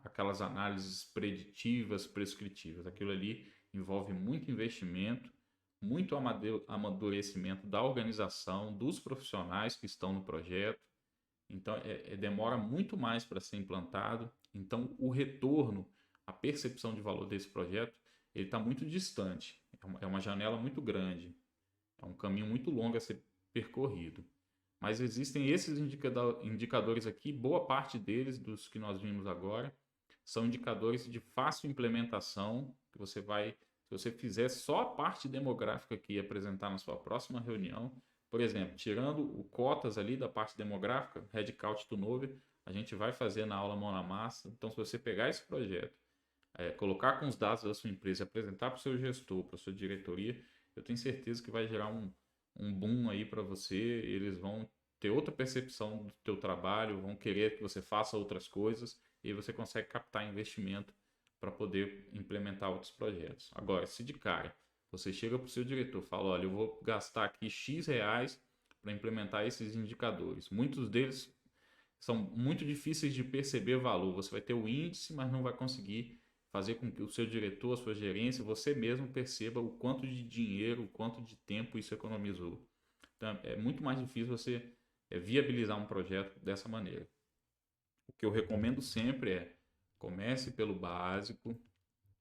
aquelas análises preditivas, prescritivas. Aquilo ali envolve muito investimento, muito amadurecimento da organização, dos profissionais que estão no projeto. Então, demora muito mais para ser implantado. Então, o retorno, a percepção de valor desse projeto, ele está muito distante. É uma janela muito grande. É um caminho muito longo a ser percorrido. Mas existem esses indicadores aqui, boa parte deles, dos que nós vimos agora, são indicadores de fácil implementação, que você vai, se você fizer só a parte demográfica aqui e apresentar na sua próxima reunião, por exemplo, tirando o cotas ali da parte demográfica, headcount turnover, a gente vai fazer na aula mão na massa. Então, se você pegar esse projeto, colocar com os dados da sua empresa, apresentar para o seu gestor, para a sua diretoria, eu tenho certeza que vai gerar um boom aí para você. Eles vão ter outra percepção do teu trabalho, vão querer que você faça outras coisas e você consegue captar investimento para poder implementar outros projetos. Agora, se de cara você chega para o seu diretor e fala, olha, eu vou gastar aqui X reais para implementar esses indicadores. Muitos deles são muito difíceis de perceber valor. Você vai ter o índice, mas não vai conseguir fazer com que o seu diretor, a sua gerência, você mesmo perceba o quanto de dinheiro, o quanto de tempo isso economizou. Então, é muito mais difícil você viabilizar um projeto dessa maneira. O que eu recomendo sempre é comece pelo básico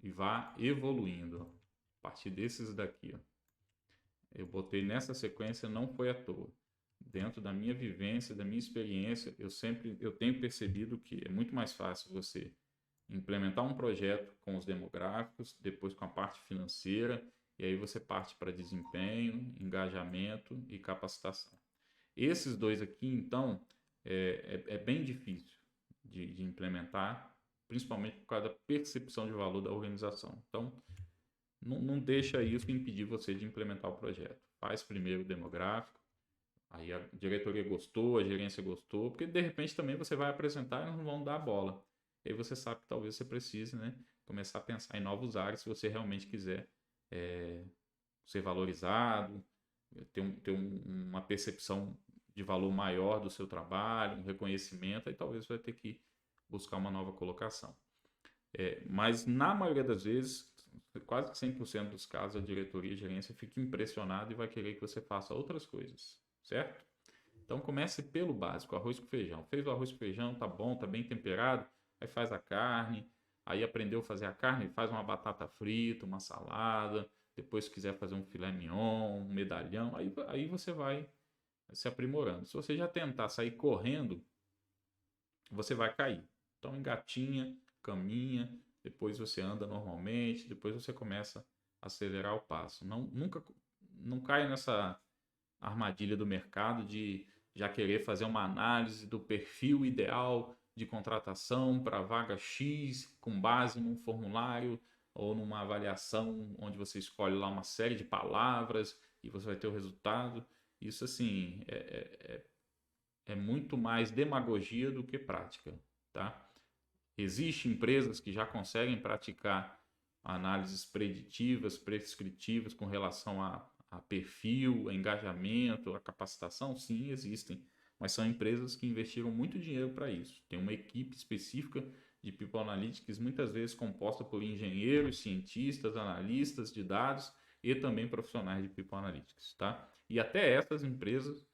e vá evoluindo. A partir desses daqui, ó. Eu botei nessa sequência, não foi à toa. Dentro da minha vivência, da minha experiência, eu tenho percebido que é muito mais fácil você implementar um projeto com os demográficos, depois com a parte financeira, e aí você parte para desempenho, engajamento e capacitação. Esses dois aqui, então, é bem difícil de implementar, principalmente por causa da percepção de valor da organização. Então, não deixa isso impedir você de implementar o projeto. Faz primeiro o demográfico, aí a diretoria gostou, a gerência gostou, porque de repente também você vai apresentar e não vão dar a bola. E aí você sabe que talvez você precise, né, começar a pensar em novos áreas se você realmente quiser ser valorizado, uma percepção de valor maior do seu trabalho, um reconhecimento, aí talvez você vai ter que buscar uma nova colocação. Mas na maioria das vezes, quase 100% dos casos, a diretoria e a gerência fica impressionada e vai querer que você faça outras coisas, certo? Então comece pelo básico, arroz com feijão. Fez o arroz com feijão, tá bom, tá bem temperado, aí faz a carne, aí aprendeu a fazer a carne, faz uma batata frita, uma salada, depois se quiser fazer um filé mignon, um medalhão, aí você vai se aprimorando. Se você já tentar sair correndo, você vai cair. Então engatinha, caminha, depois você anda normalmente, depois você começa a acelerar o passo. Não caia nessa armadilha do mercado de já querer fazer uma análise do perfil ideal de contratação para vaga X com base num formulário ou numa avaliação onde você escolhe lá uma série de palavras e você vai ter o resultado. Isso assim é muito mais demagogia do que prática, tá? Existem empresas que já conseguem praticar análises preditivas, prescritivas com relação a perfil, a engajamento, a capacitação? Sim, existem, mas são empresas que investiram muito dinheiro para isso. Tem uma equipe específica de People Analytics, muitas vezes composta por engenheiros, cientistas, analistas de dados e também profissionais de People Analytics, tá? E até essas empresas,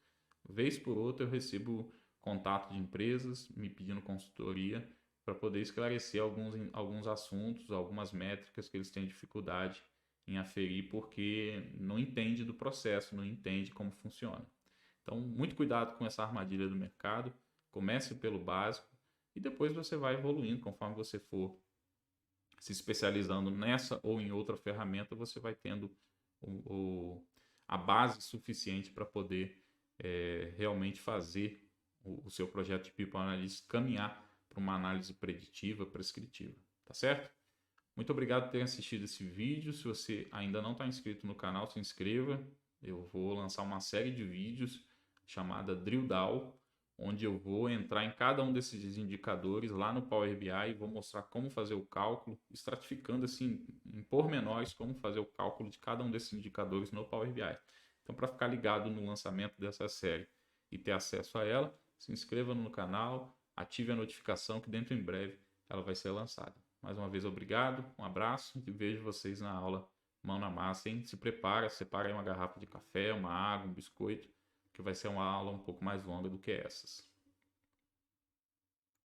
vez por outra, eu recebo contato de empresas me pedindo consultoria para poder esclarecer alguns assuntos, algumas métricas que eles têm dificuldade em aferir porque não entende do processo, não entende como funciona. Então, muito cuidado com essa armadilha do mercado. Comece pelo básico e depois você vai evoluindo conforme você for se especializando nessa ou em outra ferramenta, você vai tendo a base suficiente para poder realmente fazer o seu projeto de People Analytics caminhar para uma análise preditiva, prescritiva. Tá certo? Muito obrigado por ter assistido esse vídeo. Se você ainda não está inscrito no canal, se inscreva. Eu vou lançar uma série de vídeos chamada Drill Down, onde eu vou entrar em cada um desses indicadores lá no Power BI e vou mostrar como fazer o cálculo, estratificando assim em pormenores como fazer o cálculo de cada um desses indicadores no Power BI. Então, para ficar ligado no lançamento dessa série e ter acesso a ela, se inscreva no canal, ative a notificação que dentro em breve ela vai ser lançada. Mais uma vez, obrigado, um abraço e vejo vocês na aula mão na massa, hein? Se prepara, separa aí uma garrafa de café, uma água, um biscoito, que vai ser uma aula um pouco mais longa do que essas.